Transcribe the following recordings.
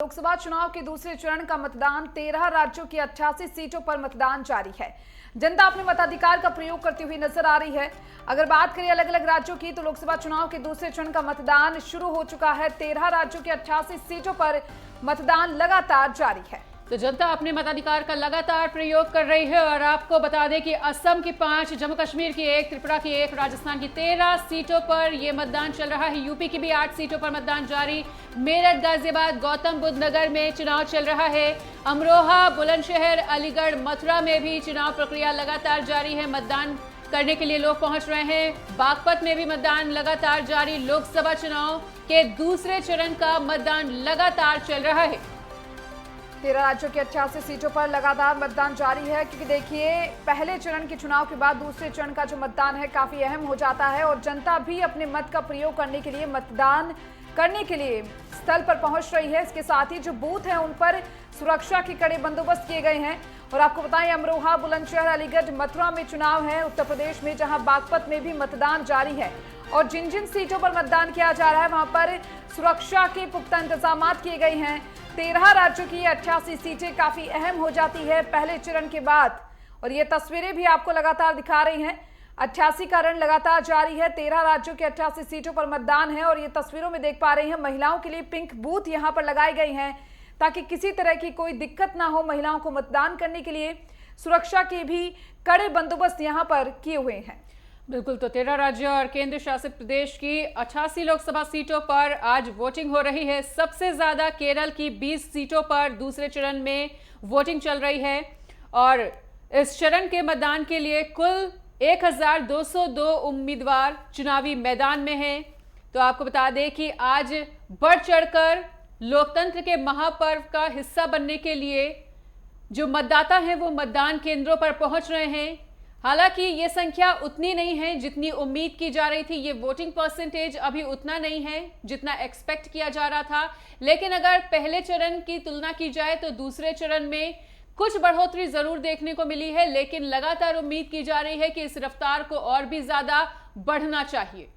लोकसभा चुनाव के दूसरे चरण का मतदान 13 राज्यों की 88 सीटों पर मतदान जारी है। जनता अपने मताधिकार का प्रयोग करती हुई नजर आ रही है। अगर बात करें अलग अलग राज्यों की तो लोकसभा चुनाव के दूसरे चरण का मतदान शुरू हो चुका है। 13 राज्यों की 88 सीटों पर मतदान लगातार जारी है। तो जनता अपने मताधिकार का लगातार प्रयोग कर रही है और आपको बता दें कि असम की 5, जम्मू कश्मीर की 1, त्रिपुरा की 1, राजस्थान की 13 सीटों पर यह मतदान चल रहा है। यूपी की भी 8 सीटों पर मतदान जारी। मेरठ, गाजियाबाद, गौतम बुद्ध नगर में चुनाव चल रहा है। अमरोहा, बुलंदशहर, अलीगढ़, मथुरा में भी चुनाव प्रक्रिया लगातार जारी है। मतदान करने के लिए लोग पहुंच रहे हैं। बागपत में भी मतदान लगातार जारी। लोकसभा चुनाव के दूसरे चरण का मतदान लगातार चल रहा है। 13 राज्यों की 88 सीटों पर लगातार मतदान जारी है, क्योंकि देखिए पहले चरण के चुनाव के बाद दूसरे चरण का जो मतदान है काफी अहम हो जाता है और जनता भी अपने मत का प्रयोग करने के लिए, मतदान करने के लिए स्थल पर पहुंच रही है। इसके साथ ही जो बूथ हैं उन पर सुरक्षा के कड़े बंदोबस्त किए गए हैं। और आपको बताएं, अमरोहा, बुलंदशहर, अलीगढ़, मथुरा में चुनाव है। उत्तर प्रदेश में जहां बागपत में भी मतदान जारी है और जिन जिन सीटों पर मतदान किया जा रहा है वहां पर सुरक्षा के पुख्ता इंतजाम किए गए हैं। 13 राज्यों की 88 सीटें काफी अहम हो जाती है पहले चरण के बाद। और ये तस्वीरें भी आपको लगातार दिखा रही हैं। 88 का रण लगातार जारी है। 13 राज्यों के 88 सीटों पर मतदान है और ये तस्वीरों में देख पा रहे हैं, महिलाओं के लिए पिंक बूथ यहां पर लगाए गए हैं ताकि किसी तरह की कोई दिक्कत ना हो। महिलाओं को मतदान करने के लिए सुरक्षा के भी कड़े बंदोबस्त यहां पर किए हुए हैं। बिल्कुल, तो 13 राज्य और केंद्र शासित प्रदेश की 88 लोकसभा सीटों पर आज वोटिंग हो रही है। सबसे ज्यादा केरल की 20 सीटों पर दूसरे चरण में वोटिंग चल रही है और इस चरण के मतदान के लिए कुल 1202 उम्मीदवार चुनावी मैदान में हैं। तो आपको बता दें कि आज बढ़ चढ़कर लोकतंत्र के महापर्व का हिस्सा बनने के लिए जो मतदाता हैं वो मतदान केंद्रों पर पहुंच रहे हैं। हालांकि ये संख्या उतनी नहीं है जितनी उम्मीद की जा रही थी। ये वोटिंग परसेंटेज अभी उतना नहीं है जितना एक्सपेक्ट किया जा रहा था, लेकिन अगर पहले चरण की तुलना की जाए तो दूसरे चरण में कुछ बढ़ोतरी जरूर देखने को मिली है, लेकिन लगातार उम्मीद की जा रही है कि इस रफ्तार को और भी ज्यादा बढ़ना चाहिए।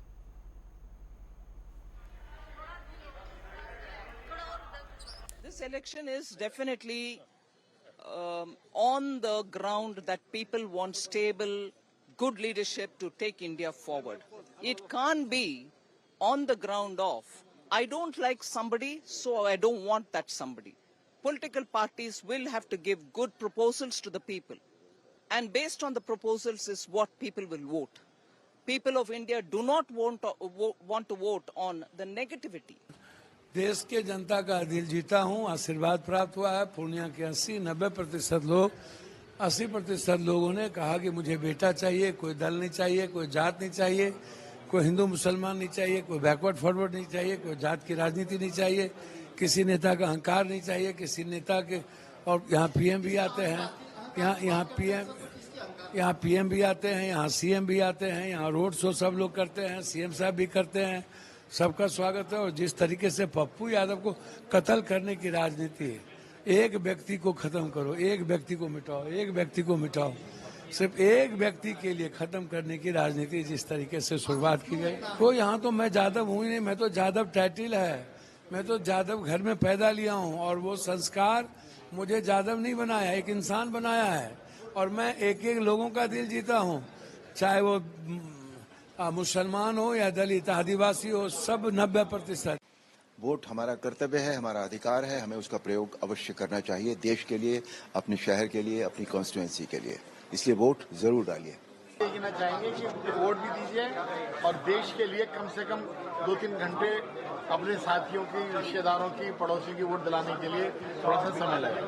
This election is definitely on the ground that people want stable, good leadership to take India forward. It can't be on the ground of, I don't like somebody, so I don't want that somebody. Political parties will have to give good proposals to the people. And based on the proposals is what people will vote. People of India do not want to vote on the negativity. देश के जनता का दिल जीता हूं, आशीर्वाद प्राप्त हुआ है। पूर्णिया के 80-90% लोग, 80% लोगों ने कहा कि मुझे बेटा चाहिए, कोई दल नहीं चाहिए, कोई जात नहीं चाहिए, कोई हिंदू मुसलमान नहीं चाहिए, कोई बैकवर्ड फॉरवर्ड नहीं चाहिए, कोई जात की राजनीति नहीं चाहिए, किसी नेता का अहंकार नहीं चाहिए, किसी नेता के। और यहाँ पीएम भी आते हैं, यहाँ पीएम भी आते हैं, यहाँ सीएम भी आते हैं, यहाँ रोड शो सब लोग करते हैं, सीएम साहब भी करते हैं। सबका स्वागत है। और जिस तरीके से पप्पू यादव को कत्ल करने की राजनीति है, एक व्यक्ति को खत्म करो, एक व्यक्ति को मिटाओ, एक व्यक्ति को मिटाओ, सिर्फ एक व्यक्ति के लिए खत्म करने की राजनीति जिस तरीके से शुरुआत की गई। तो यहाँ तो मैं जादव हूँ ही नहीं, मैं तो जादव टाइटल है, मैं तो जादव घर में पैदा लिया हूँ और वो संस्कार मुझे जादव नहीं बनाया, एक इंसान बनाया है। और मैं एक एक लोगों का दिल जीता हूँ, चाहे वो मुसलमान हो या दलित, आदिवासी हो, सब 90%। वोट हमारा कर्तव्य है, हमारा अधिकार है, हमें उसका प्रयोग अवश्य करना चाहिए, देश के लिए, अपने शहर के लिए, अपनी कॉन्स्टिट्यूएंसी के लिए। इसलिए वोट जरूर डालिए। ये कहना चाहेंगे कि वोट भी दीजिए और देश के लिए कम से कम 2-3 घंटे अपने साथियों की, रिश्तेदारों की, पड़ोसियों की वोट दिलाने के लिए थोड़ा सा समय लगे।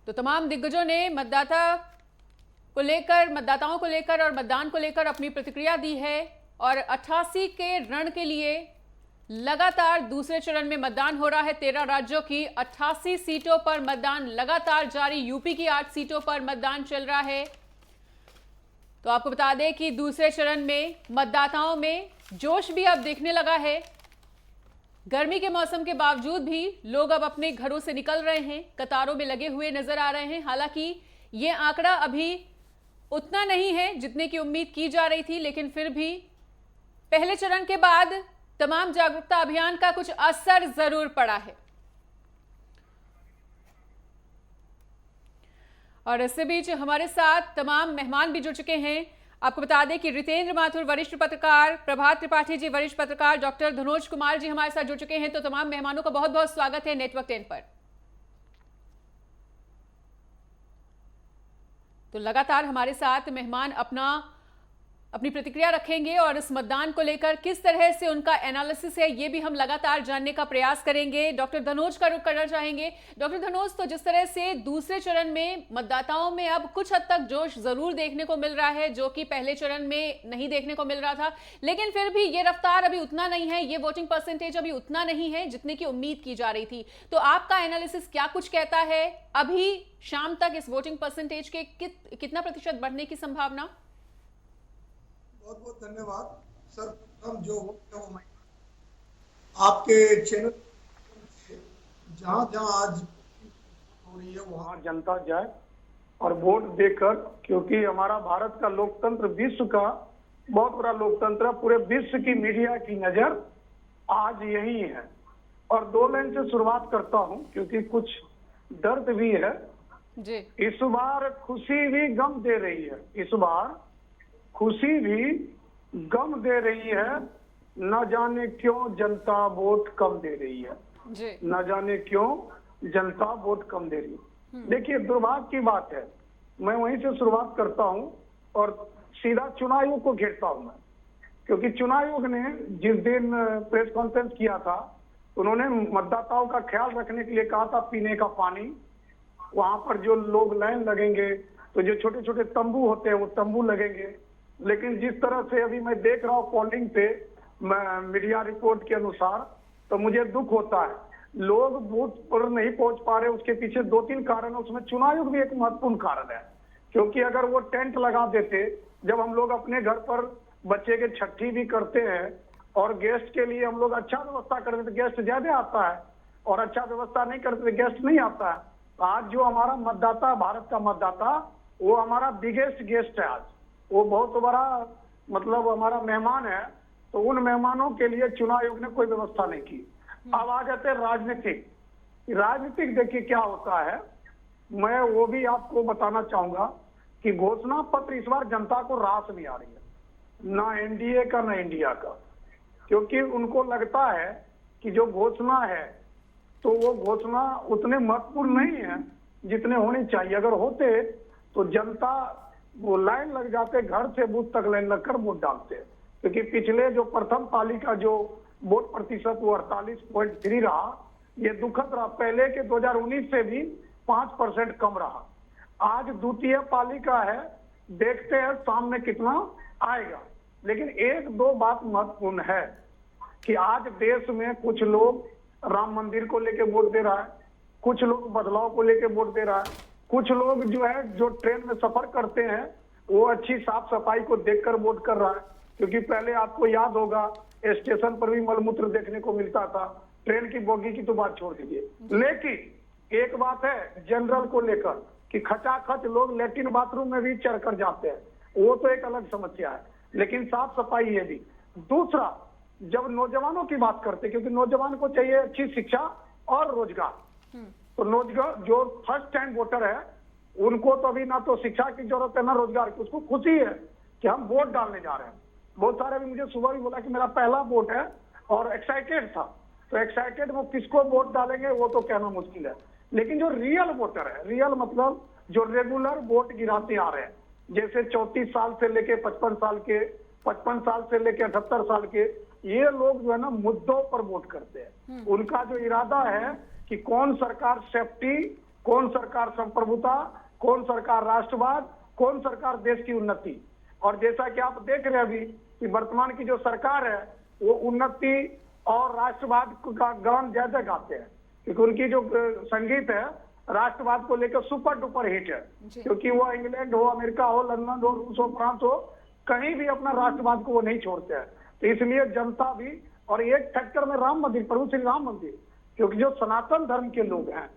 तो तमाम दिग्गजों ने मतदाताओं को लेकर और मतदान को लेकर अपनी प्रतिक्रिया दी है और 88 के रण के लिए लगातार दूसरे चरण में मतदान हो रहा है। 13 राज्यों की 88 सीटों पर मतदान लगातार जारी। यूपी की 8 सीटों पर मतदान चल रहा है। तो आपको बता दें कि दूसरे चरण में मतदाताओं में जोश भी अब दिखने लगा है। गर्मी के मौसम के बावजूद भी लोग अब अपने घरों से निकल रहे हैं, कतारों में लगे हुए नजर आ रहे हैं। हालांकि ये आंकड़ा अभी उतना नहीं है जितने की उम्मीद की जा रही थी, लेकिन फिर भी पहले चरण के बाद तमाम जागरूकता अभियान का कुछ असर जरूर पड़ा है। और इसी बीच हमारे साथ तमाम मेहमान भी जुड़ चुके हैं। आपको बता दें कि रितेंद्र माथुर वरिष्ठ पत्रकार, प्रभात त्रिपाठी जी वरिष्ठ पत्रकार, डॉक्टर धनोज कुमार जी हमारे साथ जुड़ चुके हैं। तो तमाम मेहमानों का बहुत बहुत स्वागत है नेटवर्क 10 पर। तो लगातार हमारे साथ मेहमान अपनी प्रतिक्रिया रखेंगे और इस मतदान को लेकर किस तरह से उनका एनालिसिस है ये भी हम लगातार जानने का प्रयास करेंगे। डॉक्टर धनोज का रुख करना चाहेंगे। डॉक्टर धनोज, तो जिस तरह से दूसरे चरण में मतदाताओं में अब कुछ हद तक जोश जरूर देखने को मिल रहा है, जो कि पहले चरण में नहीं देखने को मिल रहा था, लेकिन फिर भी ये रफ्तार अभी उतना नहीं है, ये वोटिंग परसेंटेज अभी उतना नहीं है जितने की उम्मीद की जा रही थी। तो आपका एनालिसिस क्या कुछ कहता है? अभी शाम तक इस वोटिंग परसेंटेज के कितना प्रतिशत बढ़ने की संभावना? बहुत बहुत धन्यवाद सर। हम जो वो आपके चैनल जहां जहां आज हो रही है वहां जनता जाए और वोट देकर, क्योंकि हमारा भारत का लोकतंत्र विश्व का बहुत बड़ा लोकतंत्र है। पूरे विश्व की मीडिया की नजर आज यही है। और 2 लाइन से शुरुआत करता हूं क्योंकि कुछ दर्द भी है जी। इस बार खुशी भी गम दे रही है। इस बार खुशी भी गम दे रही है। न जाने क्यों जनता वोट कम दे रही है जी। न जाने क्यों जनता वोट कम दे रही है। देखिए, दुर्भाग्य की बात है, मैं वहीं से शुरुआत करता हूं और सीधा चुनाव आयोग को घेरता हूं मैं, क्योंकि चुनाव आयोग ने जिस दिन प्रेस कॉन्फ्रेंस किया था, उन्होंने मतदाताओं का ख्याल रखने के लिए कहा था पीने का पानी, वहां पर जो लोग लाइन लगेंगे तो जो छोटे छोटे तंबू होते हैं वो तंबू लगेंगे। लेकिन जिस तरह से अभी मैं देख रहा हूँ पोलिंग पे मीडिया रिपोर्ट के अनुसार, तो मुझे दुख होता है, लोग बूथ पर नहीं पहुंच पा रहे। उसके पीछे 2-3 कारण है, उसमें चुनाव आयोग भी एक महत्वपूर्ण कारण है। क्योंकि अगर वो टेंट लगा देते, जब हम लोग अपने घर पर बच्चे के छठी भी करते हैं और गेस्ट के लिए हम लोग अच्छा व्यवस्था करते तो गेस्ट ज्यादा आता है, और अच्छा व्यवस्था नहीं करते तो गेस्ट नहीं आता है। आज जो हमारा मतदाता, भारत का मतदाता, वो हमारा बिगेस्ट गेस्ट है। आज वो बहुत बड़ा मतलब हमारा मेहमान है। तो उन मेहमानों के लिए चुनाव आयोग ने कोई व्यवस्था नहीं की। अब आ जाते हैं राजनीतिक देखिए क्या होता है। मैं वो भी आपको बताना चाहूंगा कि घोषणा पत्र इस बार जनता को रास नहीं आ रही है, ना एनडीए का ना इंडिया का, क्योंकि उनको लगता है कि जो घोषणा है तो वो घोषणा उतने महत्वपूर्ण नहीं है जितने होने चाहिए। अगर होते तो जनता वो लाइन लग जाते, घर से बूथ तक लाइन लगकर वोट डालते। क्योंकि पिछले जो प्रथम पाली का जो वोट प्रतिशत वो 48.3 रहा, ये दुखद रहा। पहले के 2019 से भी 5% कम रहा। आज द्वितीय पाली का है, देखते हैं सामने कितना आएगा। लेकिन 1-2 बात महत्वपूर्ण है कि आज देश में कुछ लोग राम मंदिर को लेकर वोट दे रहा है, कुछ लोग बदलाव को लेकर वोट दे रहा है, कुछ लोग जो ट्रेन में सफर करते हैं वो अच्छी साफ सफाई को देखकर वोट कर रहा है। क्योंकि पहले आपको याद होगा स्टेशन पर भी मलमूत्र देखने को मिलता था, ट्रेन की बोगी की तो बात छोड़ दीजिए। लेकिन एक बात है जनरल को लेकर कि खचाखच लोग लेट्रिन बाथरूम में भी चढ़ कर जाते हैं, वो तो एक अलग समस्या है। लेकिन साफ सफाई ये भी। दूसरा, जब नौजवानों की बात करते, क्योंकि नौजवान को चाहिए अच्छी शिक्षा और रोजगार, तो रोजगार जो फर्स्ट टाइम वोटर है उनको तो अभी ना तो शिक्षा की जरूरत है ना रोजगार की। उसको खुशी है कि हम वोट डालने जा रहे हैं। बहुत सारे अभी मुझे सुबह भी बोला कि मेरा पहला वोट है और एक्साइटेड था। तो एक्साइटेड वो किसको वोट डालेंगे वो तो कहना मुश्किल है। लेकिन जो रियल वोटर है, रियल मतलब जो रेगुलर वोट गिराते आ रहे हैं, जैसे 34 साल से लेके 55 साल के, 55 साल से लेके 78 साल के, ये लोग जो है ना मुद्दों पर वोट करते हैं। उनका जो इरादा है कि कौन सरकार सेफ्टी, कौन सरकार संप्रभुता, कौन सरकार राष्ट्रवाद, कौन सरकार देश की उन्नति। और जैसा कि आप देख रहे हैं अभी कि वर्तमान की जो सरकार है वो उन्नति और राष्ट्रवाद का गान ज्यादा गाते हैं, क्योंकि उनकी जो संगीत है राष्ट्रवाद को लेकर सुपर डुपर हिट है। क्योंकि वो इंग्लैंड हो, अमेरिका हो, लंदन हो, रूस हो, फ्रांस हो, कहीं भी अपना राष्ट्रवाद को वो नहीं छोड़ते हैं। तो इसलिए जनता भी, और एक फैक्टर में राम मंदिर, प्रभु श्री राम मंदिर, क्योंकि जो सनातन धर्म के लोग हैं,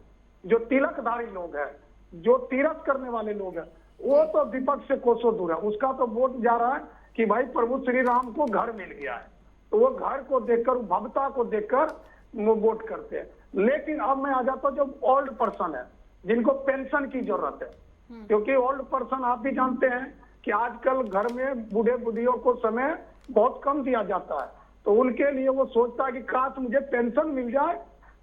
जो तिलकधारी लोग हैं, जो तीरथ करने वाले लोग हैं, वो तो विपक्ष से कोसों दूर है। उसका तो वोट जा रहा है कि भाई प्रभु श्री राम को घर मिल गया है, तो वो घर को देखकर, भव्यता को देखकर वो वोट करते हैं। लेकिन अब मैं आ जाता हूँ जो ओल्ड पर्सन है, जिनको पेंशन की जरूरत है, क्योंकि ओल्ड पर्सन आप भी जानते हैं कि आजकल घर में बूढ़े बुढ़ियों को समय बहुत कम दिया जाता है, तो उनके लिए वो सोचता है कि काश मुझे पेंशन मिल जाए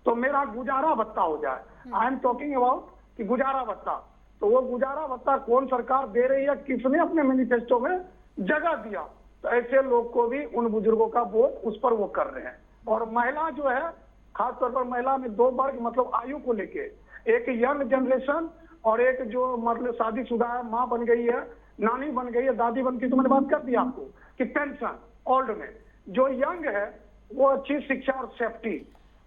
तो मेरा गुजारा भत्ता हो जाए। आई एम टॉकिंग अबाउट कि गुजारा भत्ता, तो वो गुजारा भत्ता कौन सरकार दे रही है, किसने अपने मैनिफेस्टो में जगह दिया, तो ऐसे लोग को भी उन बुजुर्गों का वोट उस पर वो कर रहे हैं। और महिला जो है, खासतौर पर महिला में दो वर्ग, मतलब आयु को लेके, एक यंग जनरेशन और एक जो मतलब शादीशुदा है, माँ बन गई है, नानी बन गई है, दादी बन गई, तो मैंने बात कर दी आपको कि पेंशन ओल्ड में, जो यंग है वो अच्छी शिक्षा और सेफ्टी,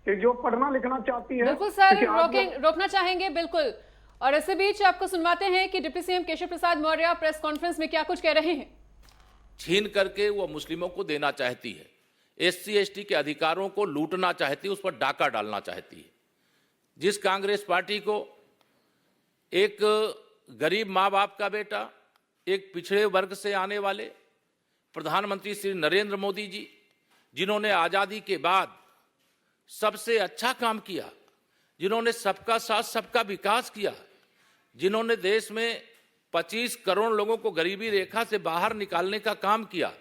कि जो पढ़ना लिखना चाहती है। बिल्कुल सर, रोकना चाहेंगे बिल्कुल। और इसी बीच आपको सुनवाते हैं कि deputy CM Keshav Prasad Maurya press conference में क्या कुछ कह रहे हैं। छीन करके वो मुस्लिमों को देना चाहती है, एससी एसटी के अधिकारों को लूटना चाहती है, उस पर डाका डालना चाहती है। जिस कांग्रेस पार्टी को एक गरीब माँ बाप का बेटा, एक पिछड़े वर्ग से आने वाले प्रधानमंत्री श्री नरेंद्र मोदी जी, जिन्होंने आज़ादी के बाद सबसे अच्छा काम किया, जिन्होंने सबका साथ सबका विकास किया, जिन्होंने देश में 25 करोड़ लोगों को गरीबी रेखा से बाहर निकालने का काम किया,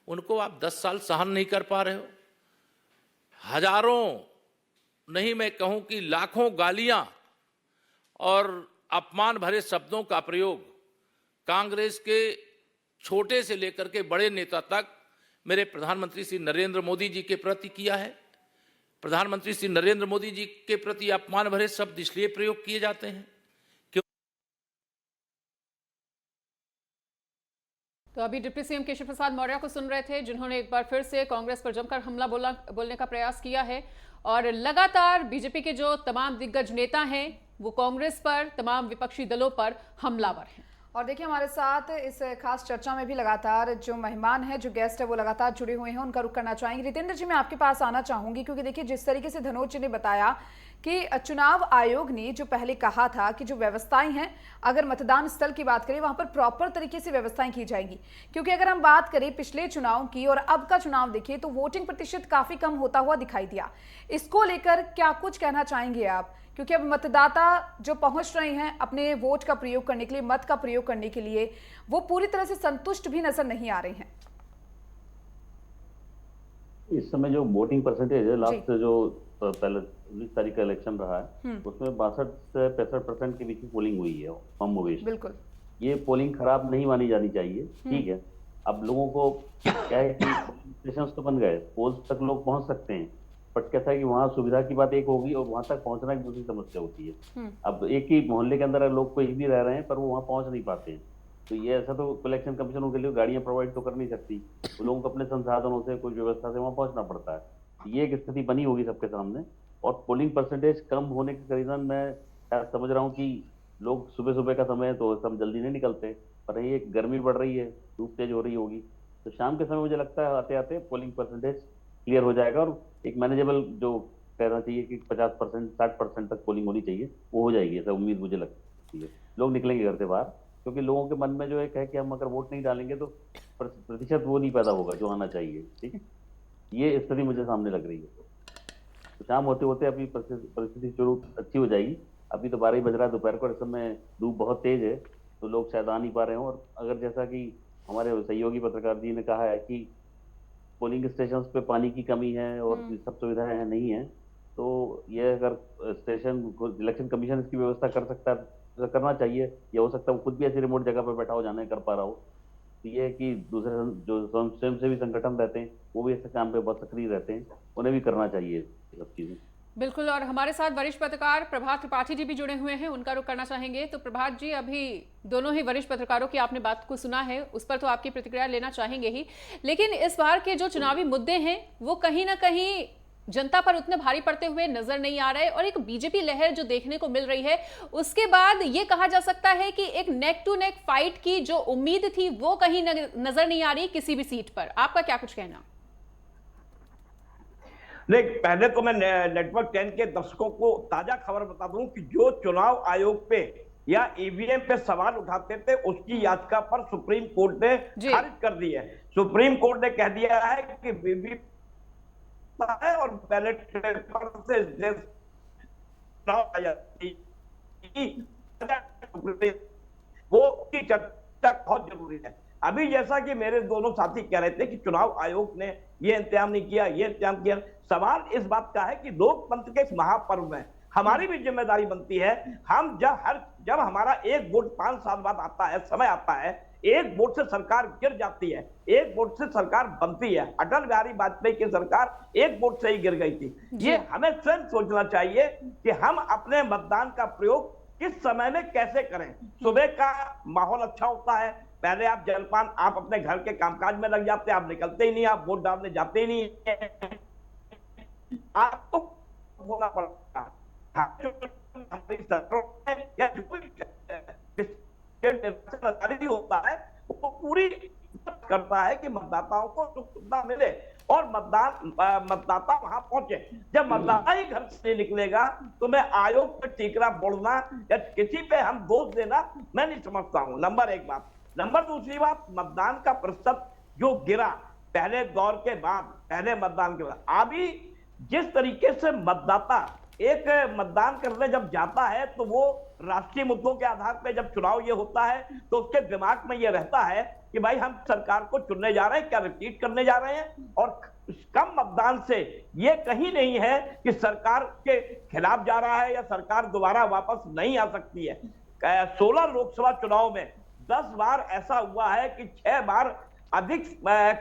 उनको आप 10 साल सहन नहीं कर पा रहे हो। हजारों नहीं, मैं कहूं कि लाखों गालियां और अपमान भरे शब्दों का प्रयोग कांग्रेस के छोटे से लेकर के बड़े नेता तक मेरे प्रधानमंत्री श्री नरेंद्र मोदी जी के प्रति किया है। प्रधानमंत्री श्री नरेंद्र मोदी जी के प्रति अपमान भरे शब्द इसलिए प्रयोग किए जाते हैं। तो अभी डिप्टी सीएम केशव प्रसाद मौर्य को सुन रहे थे, जिन्होंने एक बार फिर से कांग्रेस पर जमकर हमला बोलने का प्रयास किया है। और लगातार बीजेपी के जो तमाम दिग्गज नेता हैं वो कांग्रेस पर, तमाम विपक्षी दलों पर हमलावर हैं। और देखिए हमारे साथ इस खास चर्चा में भी लगातार जो मेहमान हैं, जो गेस्ट है, वो लगातार जुड़े हुए हैं, उनका रुख करना चाहेंगे। रितेंद्र जी, मैं आपके पास आना चाहूंगी, क्योंकि देखिए जिस तरीके से धनोज जी ने बताया कि चुनाव आयोग ने जो पहले कहा था कि जो व्यवस्थाएं हैं, अगर मतदान स्थल की बात करें वहां पर प्रॉपर तरीके से व्यवस्थाएं की जाएंगी, क्योंकि अगर हम बात करें पिछले चुनाव की और अब का चुनाव देखिए तो वोटिंग प्रतिशत काफी कम होता हुआ दिखाई दिया। इसको लेकर क्या कुछ कहना चाहेंगे आप, क्योंकि अब मतदाता जो पहुंच रहे हैं अपने वोट का प्रयोग करने के लिए, मत का प्रयोग करने के लिए, वो पूरी तरह से संतुष्ट भी नजर नहीं आ रहे हैं। इस समय जो वोटिंग परसेंटेज है, लास्ट जो पहले 19 तारीख का इलेक्शन रहा है, उसमें 62 से 65% के बीच में पोलिंग हुई है, कम वेश। बिल्कुल, ये पोलिंग खराब नहीं मानी जानी चाहिए। ठीक है, अब लोगों को क्या है कि स्टेशन तो बन गए, पोल्स तक लोग पहुंच सकते हैं, बट कैसा है कि वहाँ सुविधा की बात एक होगी और वहां तक पहुंचना एक दूसरी समस्या होती है। अब एक ही मोहल्ले के अंदर लोग कोई भी रह रहे हैं, पर वो वहाँ पहुंच नहीं पाते हैं। तो ये ऐसा तो इलेक्शन कमीशन उनके लिए गाड़ियां प्रोवाइड तो कर नहीं सकती, तो लोगों को अपने संसाधनों से, कोई व्यवस्था से वहाँ पहुंचना पड़ता है। ये एक स्थिति बनी होगी सबके सामने। और पोलिंग परसेंटेज कम होने के रीजन मैं समझ रहा हूँ कि लोग सुबह सुबह का समय तो सब जल्दी नहीं निकलते, पर ये गर्मी बढ़ रही है, धूप तेज हो रही होगी, तो शाम के समय मुझे लगता है आते आते पोलिंग परसेंटेज क्लियर हो जाएगा और एक मैनेजेबल जो कहना चाहिए कि 50% 60% तक पोलिंग होनी चाहिए, वो हो जाएगी, ऐसा उम्मीद मुझे लगती है। लोग निकलेंगे घर से बाहर, क्योंकि लोगों के मन में जो एक है कि हम अगर वोट नहीं डालेंगे तो प्रतिशत वो नहीं पैदा होगा जो आना चाहिए। ठीक है, ये स्थिति मुझे सामने लग रही है। तो शाम होते होते अभी परिस्थिति शुरू अच्छी हो जाएगी। अभी तो 12 ही बज रहा है दोपहर को, इस समय धूप बहुत तेज है, तो लोग शायद आ नहीं पा रहे हो। और अगर जैसा कि हमारे सहयोगी पत्रकार जी ने कहा है कि पोलिंग स्टेशन पे पानी की कमी है और सब सुविधाएं नहीं है, तो ये अगर स्टेशन इलेक्शन कमीशन इसकी व्यवस्था कर सकता है, करना चाहिए, या हो सकता है वो खुद भी ऐसी रिमोट जगह पर बैठा हो, जाने कर पा रहा हो। तो ये है कि दूसरे जो स्वयंसेवी संगठन रहते हैं वो भी ऐसे काम पे बहुत सक्रिय रहते हैं, उन्हें भी करना चाहिए सब चीजें। बिल्कुल, और हमारे साथ वरिष्ठ पत्रकार प्रभात त्रिपाठी जी भी जुड़े हुए हैं, उनका रुख करना चाहेंगे। तो प्रभात जी, अभी दोनों ही वरिष्ठ पत्रकारों की आपने बात को सुना है, उस पर तो आपकी प्रतिक्रिया लेना चाहेंगे ही, लेकिन इस बार के जो चुनावी मुद्दे हैं वो कहीं ना कहीं जनता पर उतने भारी पड़ते हुए नजर नहीं आ रहे, और एक बीजेपी लहर जो देखने को मिल रही है, उसके बाद ये कहा जा सकता है कि एक नेक टू नेक फाइट की जो उम्मीद थी वो कहीं नजर नहीं आ रही किसी भी सीट पर। आपका क्या कुछ कहना? नहीं, पहले तो मैं नेटवर्क 10 के दर्शकों को ताजा खबर बता दूं कि जो चुनाव आयोग पे या ईवीएम पे सवाल उठाते थे, उसकी याचिका पर सुप्रीम कोर्ट ने खारिज कर दी है। सुप्रीम कोर्ट ने कह दिया है कि होता है और बैलेट पेपर से चुनाव आ जाती है, वो की चर्चा बहुत जरूरी है। अभी जैसा कि मेरे दोनों साथी कह रहे थे कि चुनाव आयोग ने ये इंतजाम नहीं किया, ये इंतजाम किया, सवाल इस बात का है कि लोकतंत्र के इस महापर्व में हमारी भी जिम्मेदारी बनती है। हम जब हमारा एक वोट 5 साल बाद आता है, समय आता है, एक वोट से सरकार गिर जाती है, एक वोट से सरकार बनती है। अटल बिहारी वाजपेयी की सरकार एक वोट से ही गिर गई थी। ये हमें स्वयं सोचना चाहिए कि हम अपने मतदान का प्रयोग किस समय में कैसे करें। सुबह का माहौल अच्छा होता है, पहले आप जलपान, आप अपने घर के कामकाज में लग जाते हैं, आप निकलते ही नहीं, आप वोट डालने जाते ही नहीं, आपको होना पड़ता है। होता है वो पूरी करता है कि मतदाताओं को सुविधा मिले और मतदाता वहां पहुंचे। जब मतदाता ही घर से निकलेगा तो मैं आयोग पे टीकरा बोलना या किसी पे हम दोष देना मैं नहीं समझता हूं। नंबर एक बात। नंबर दूसरी बात, मतदान का प्रतिशत जो गिरा पहले दौर के बाद, पहले मतदान के बाद, अभी जिस तरीके से मतदाता एक मतदान करने जब जाता है तो वो राष्ट्रीय मुद्दों के आधार पर जब चुनाव ये होता है तो उसके दिमाग में ये रहता है कि भाई हम सरकार को चुनने जा रहे हैं, क्या रिपीट करने जा रहे हैं। और कम मतदान से ये कहीं नहीं है कि सरकार के खिलाफ जा रहा है या सरकार दोबारा वापस नहीं आ सकती है। 16 लोकसभा चुनाव में 10 बार ऐसा हुआ है कि 6 बार अधिक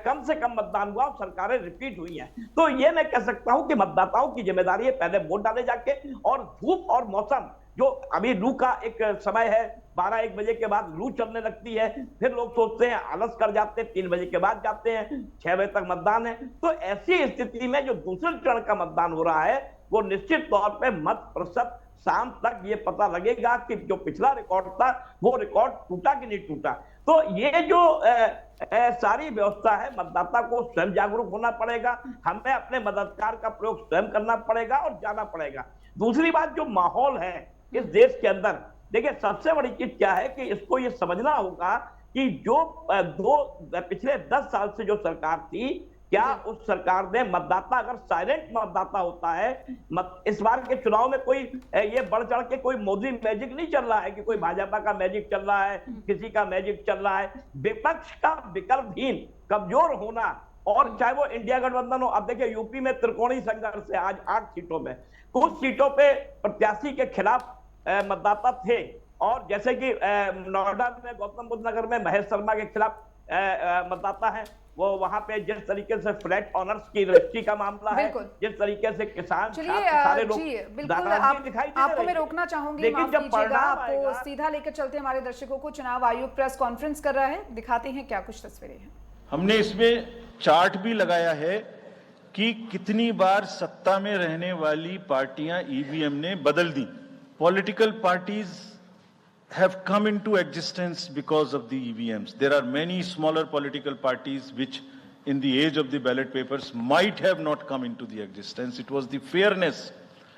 कम से कम मतदान हुआ और सरकारें रिपीट हुई हैं। तो ये मैं कह सकता हूं कि मतदाताओं की जिम्मेदारी है पहले वोट डाले जाके। और धूप और मौसम, जो अभी लू का एक समय है, 12-1 बजे के बाद लू चलने लगती है, फिर लोग सोचते हैं, आलस कर जाते हैं, 3 बजे के बाद जाते हैं, 6 बजे तक मतदान है। तो ऐसी स्थिति में जो दूसरे चरण का मतदान हो रहा है वो निश्चित तौर पर मत प्रतिशत शाम तक ये पता लगेगा कि जो पिछला रिकॉर्ड था वो रिकॉर्ड टूटा कि नहीं टूटा। तो ये जो सारी व्यवस्था है, मतदाता को स्वयं जागरूक होना पड़ेगा, हमें अपने मताधिकार का प्रयोग स्वयं करना पड़ेगा और जाना पड़ेगा। दूसरी बात, जो माहौल है इस देश के अंदर, देखिए सबसे बड़ी चीज क्या है कि इसको ये समझना होगा कि जो पिछले 10 साल से जो सरकार थी, क्या उस सरकार ने मतदाता, अगर साइलेंट मतदाता होता है, इस बार के चुनाव में कोई ये बढ़ चढ़ के कोई मोदी मैजिक नहीं चल रहा है कि कोई भाजपा का मैजिक चल रहा है, किसी का मैजिक चल रहा है। विपक्ष का विकल्पहीन कमजोर होना, और चाहे वो इंडिया गठबंधन हो। अब देखिए यूपी में त्रिकोणीय संघर्ष है, आज 8 सीटों में, कुछ सीटों पे प्रत्याशी के खिलाफ मतदाता थे, और जैसे कि नोएडा में, गौतम बुद्ध नगर में महेश शर्मा के खिलाफ मतदाता है। वो वहां पे जिस तरीके से फ्लैट ऑनर्स की रजिस्ट्री का मामला है, जिस तरीके से किसान सारे लोग बिल्कुल आपको मैं रोकना चाहूंगी, लेकिन जब आपको सीधा लेकर चलते हमारे दर्शकों को। चुनाव आयोग प्रेस कॉन्फ्रेंस कर रहा है, दिखाते हैं क्या कुछ तस्वीरें हैं। हमने इसमें चार्ट भी लगाया है कि कितनी बार सत्ता में रहने वाली पार्टियां ईवीएम ने बदल दी। Political parties have come into existence because of the EVMs. There are many smaller political parties which in the age of the ballot papers might have not come into the existence. It was the fairness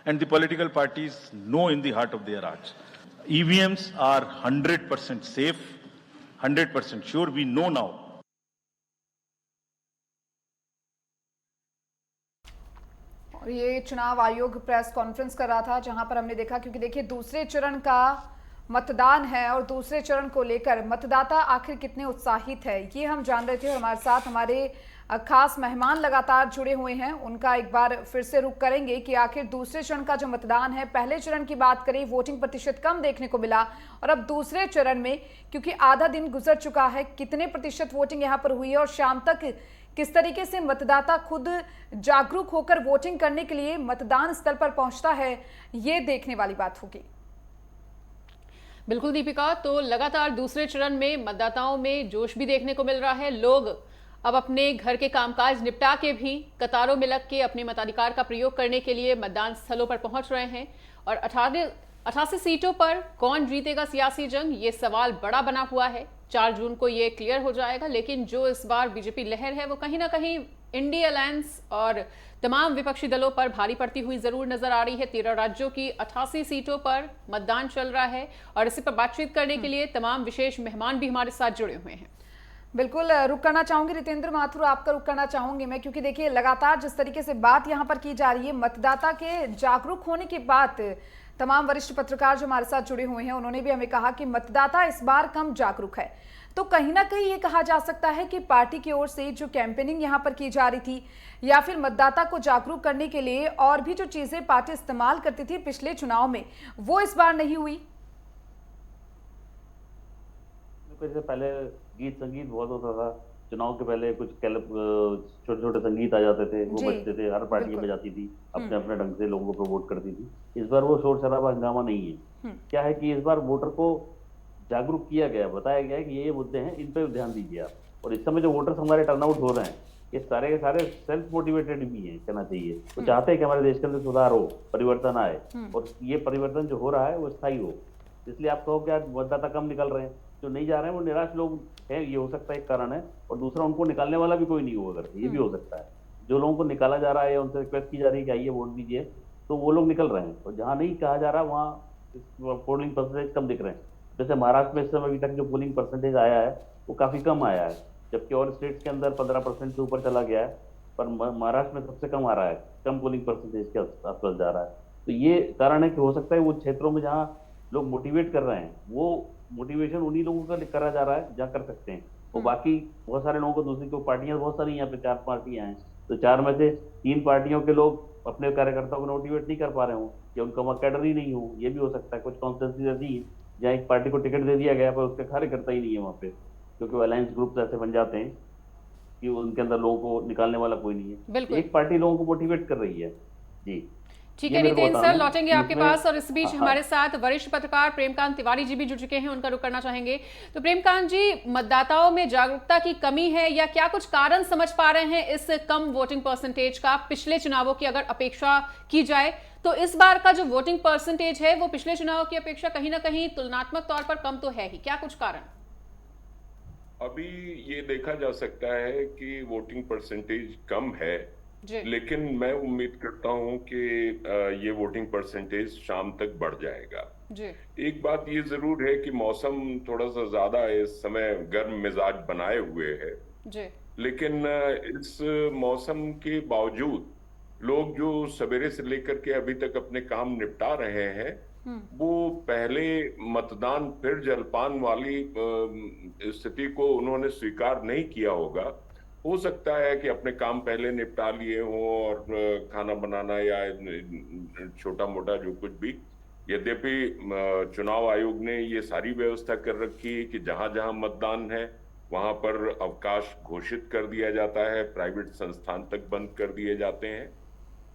and the political parties know in the heart of their hearts. EVMs are 100% safe, 100% sure. We know now. और ये चुनाव आयोग press conference कर रहा था, जहां पर हमने देखा, क्योंकि देखिए दूसरे चरण का मतदान है और दूसरे चरण को लेकर मतदाता आखिर कितने उत्साहित है ये हम जान रहे थे। और हमारे साथ हमारे खास मेहमान लगातार जुड़े हुए हैं, उनका एक बार फिर से रुख करेंगे कि आखिर दूसरे चरण का जो मतदान है, पहले चरण की बात करें वोटिंग प्रतिशत कम देखने को मिला, और अब दूसरे चरण में क्योंकि आधा दिन गुजर चुका है, कितने प्रतिशत वोटिंग यहाँ पर हुई है और शाम तक किस तरीके से मतदाता खुद जागरूक होकर वोटिंग करने के लिए मतदान स्थल पर पहुंचता है, ये देखने वाली बात होगी। बिल्कुल दीपिका, तो लगातार दूसरे चरण में मतदाताओं में जोश भी देखने को मिल रहा है। लोग अब अपने घर के कामकाज निपटा के भी कतारों में लग के अपने मताधिकार का प्रयोग करने के लिए मतदान स्थलों पर पहुंच रहे हैं। और 88 सीटों पर कौन जीतेगा सियासी जंग, ये सवाल बड़ा बना हुआ है। 4 जून को ये क्लियर हो जाएगा, लेकिन जो इस बार बीजेपी लहर है वो कहीं ना कहीं इंडिया अलायंस और तमाम विपक्षी दलों पर भारी पड़ती हुई जरूर नजर आ रही है। 13 राज्यों की 88 सीटों पर मतदान चल रहा है और इसी पर बातचीत करने के लिए तमाम विशेष मेहमान भी हमारे साथ जुड़े हुए हैं। बिल्कुल रुक करना चाहूंगी रितेंद्र माथुर, आपका रुक करना चाहूंगी मैं, क्योंकि देखिए लगातार जिस तरीके से बात यहां पर की जा रही है मतदाता के जागरूक होने की बात, तमाम वरिष्ठ पत्रकार जो हमारे साथ जुड़े हुए हैं उन्होंने भी हमें कहा कि मतदाता इस बार कम जागरूक है। तो कहीं ना कहीं ये कहा जा सकता है कि पार्टी की ओर से जो कैंपेनिंग यहां पर की जा रही थी या फिर मतदाता को जागरूक करने के लिए और भी जो चीजें पार्टी इस्तेमाल करती थी पिछले चुनाव में, वो इस बार नहीं हुई। पहले गीत संगीत बहुत होता था, चुनाव के पहले कुछ छोटे छोटे संगीत आ जाते थे, वो बजते थे, हर पार्टी बजाती थी, अपने अपने ढंग से लोगों को प्रमोट करती थी। इस बार वो शोर शराबा हंगामा नहीं है। क्या है कि इस बार वोटर को जागरूक किया गया, बताया गया कि ये मुद्दे हैं, इन पर ध्यान दीजिए आप। और इस समय जो वोटर्स हमारे टर्नआउट हो रहे हैं ये सारे के सारे सेल्फ मोटिवेटेड भी हैं, कहना चाहिए। वो चाहते हैं कि हमारे देश के अंदर सुधार हो, परिवर्तन आए, और ये परिवर्तन जो हो रहा है वो स्थायी हो। इसलिए आप कहो कि आज मतदाता कम निकल रहे हैं, जो नहीं जा रहे हैं वो निराश लोग हैं, ये हो सकता है एक कारण है। और दूसरा, उनको निकालने वाला भी कोई नहीं होगा, ये भी हो सकता है। जो लोगों को निकाला जा रहा है, उनसे रिक्वेस्ट की जा रही है कि आइए वोट दीजिए, तो वो लोग निकल रहे हैं। और जहाँ नहीं कहा जा रहा वहाँ पोलिंग परसेंटेज कम दिख रहे हैं। जैसे महाराष्ट्र में इस समय अभी तक जो पोलिंग परसेंटेज आया है वो काफी कम आया है, जबकि और स्टेट्स के अंदर 15% से ऊपर चला गया है, पर महाराष्ट्र में सबसे कम आ रहा है, कम पोलिंग परसेंटेज के आसपास जा रहा है। तो ये कारण है कि हो सकता है वो क्षेत्रों में जहाँ लोग मोटिवेट कर रहे हैं, वो मोटिवेशन उन्हीं लोगों का करा जा रहा है जहाँ कर सकते हैं। और बाकी बहुत सारे लोगों को दूसरी को पार्टियां बहुत सारी, यहाँ पे 4 पार्टियां हैं, तो 4 में से 3 पार्टियों के लोग अपने कार्यकर्ताओं को मोटिवेट नहीं कर पा रहे हो या उनका कैडर ही नहीं हो, ये भी हो सकता है। कुछ कॉन्स्टिट्यूंसी ऐसी है जहाँ एक पार्टी को टिकट दे दिया गया पर उसका कार्यकर्ता ही नहीं है वहाँ पे, क्योंकि वो अलायंस ग्रुप ऐसे बन जाते हैं कि उनके अंदर लोगों को निकालने वाला कोई नहीं है। एक पार्टी लोगों को मोटिवेट कर रही है। जी ठीक है नितेंद्र सर, लौटेंगे आपके पास। और इस बीच हमारे साथ वरिष्ठ पत्रकार प्रेमकांत तिवारी जी भी जुड़ चुके हैं, उनका रुख करना चाहेंगे। तो प्रेमकांत जी, मतदाताओं में जागरूकता की कमी है या क्या कुछ कारण समझ पा रहे हैं इस कम वोटिंग परसेंटेज का? पिछले चुनावों की अगर अपेक्षा की जाए तो इस बार का जो वोटिंग परसेंटेज है वो पिछले चुनाव की अपेक्षा कहीं ना कहीं तुलनात्मक तौर पर कम तो है ही, क्या कुछ कारण? अभी ये देखा जा सकता है कि वोटिंग परसेंटेज कम है, लेकिन मैं उम्मीद करता हूं कि ये वोटिंग परसेंटेज शाम तक बढ़ जाएगा। एक बात ये जरूर है कि मौसम थोड़ा सा ज्यादा इस समय गर्म मिजाज बनाए हुए है, लेकिन इस मौसम के बावजूद लोग जो सवेरे से लेकर के अभी तक अपने काम निपटा रहे हैं, वो पहले मतदान फिर जलपान वाली स्थिति को उन्होंने स्वीकार नहीं किया होगा। हो सकता है कि अपने काम पहले निपटा लिए हों और खाना बनाना या छोटा मोटा जो कुछ भी। यद्यपि चुनाव आयोग ने ये सारी व्यवस्था कर रखी है कि जहां जहां मतदान है वहां पर अवकाश घोषित कर दिया जाता है, प्राइवेट संस्थान तक बंद कर दिए जाते हैं।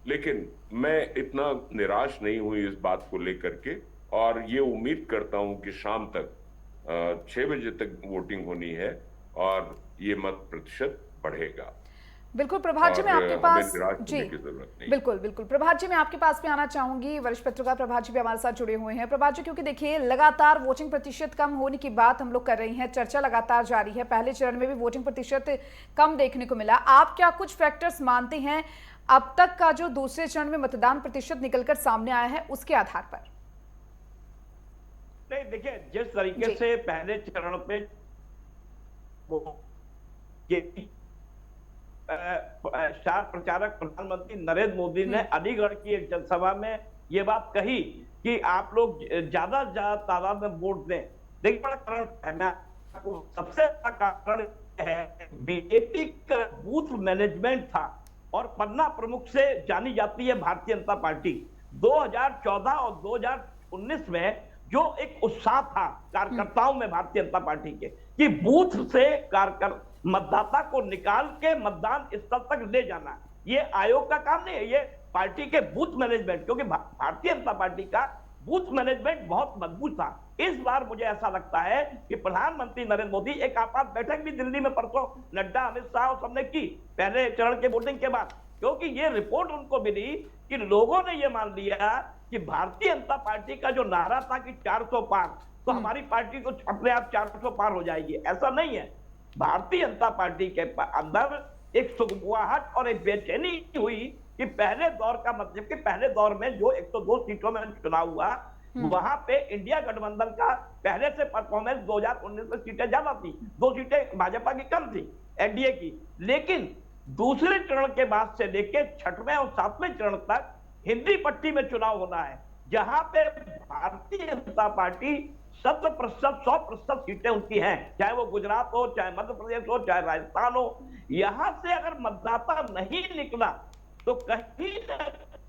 लेकिन मैं इतना निराश नहीं हुई इस बात को लेकर के, और ये उम्मीद करता हूं कि शाम तक 6 बजे तक वोटिंग होनी है और ये मत प्रतिशत बढ़ेगा। बिल्कुल प्रभात जी, मैं आपके पास जी बिल्कुल प्रभात जी, मैं आपके पास भी आना चाहूंगी। वरिष्ठ पत्रकार प्रभात जी भी हमारे साथ जुड़े हुए हैं। प्रभात जी, क्योंकि देखिए लगातार वोटिंग प्रतिशत कम होने की बात हम लोग कर रही हैं, चर्चा लगातार जारी है। पहले चरण में भी वोटिंग प्रतिशत कम देखने को मिला। आप क्या कुछ फैक्टर्स मानते हैं अब तक का जो दूसरे चरण में मतदान प्रतिशत निकलकर सामने आया है उसके आधार पर? नहीं, देखिए जिस तरीके से पहले चरण पे स्टार प्रचारक प्रधानमंत्री नरेंद्र मोदी ने अलीगढ़ की एक जनसभा में ये बात कही कि आप लोग ज्यादा तादाद में वोट दें। देखिए बड़ा कारण है, सबसे बड़ा कारण है बीजेपी का बूथ मैनेजमेंट था और पन्ना प्रमुख से जानी जाती है भारतीय जनता पार्टी। 2014 और 2019 में जो एक उत्साह था कार्यकर्ताओं में भारतीय जनता पार्टी के कि बूथ से मतदाता को निकाल के मतदान स्थल तक ले जाना, ये आयोग का काम नहीं है, ये पार्टी के बूथ मैनेजमेंट, क्योंकि भारतीय जनता पार्टी का बूथ मैनेजमेंट बहुत मजबूत था। इस बार मुझे ऐसा लगता है कि प्रधानमंत्री नरेंद्र मोदी, एक आपात बैठक भी दिल्ली में परसों नड्डा, अमित शाह और सबने की पहले चरण के वोटिंग के बाद, क्योंकि ये रिपोर्ट उनको मिली कि लोगों ने ये मान लिया कि भारतीय जनता पार्टी का जो नारा था कि 400 पार, तो हमारी पार्टी तो अपने आप 400 पार हो जाएगी। ऐसा नहीं है। भारतीय जनता पार्टी के अंदर एक सुगबुगाहट और एक बेचैनी हुई कि पहले दौर का मतलब कि पहले दौर में जो 102 सीटों में चुनाव हुआ, वहां पे इंडिया गठबंधन का पहले से परफॉर्मेंस 2019 में सीटें ज्यादा थी, 2 सीटें भाजपा की कम थी एनडीए की, लेकिन दूसरे चरण के बाद से लेकर 6वें और 7वें चरण तक हिंदी पट्टी में चुनाव होना है, जहां पे भारतीय जनता पार्टी 100%, 100% सीटें उनकी हैं, चाहे वो गुजरात हो, चाहे मध्य प्रदेश हो, चाहे राजस्थान हो। यहां से अगर मतदाता नहीं निकला तो कहीं न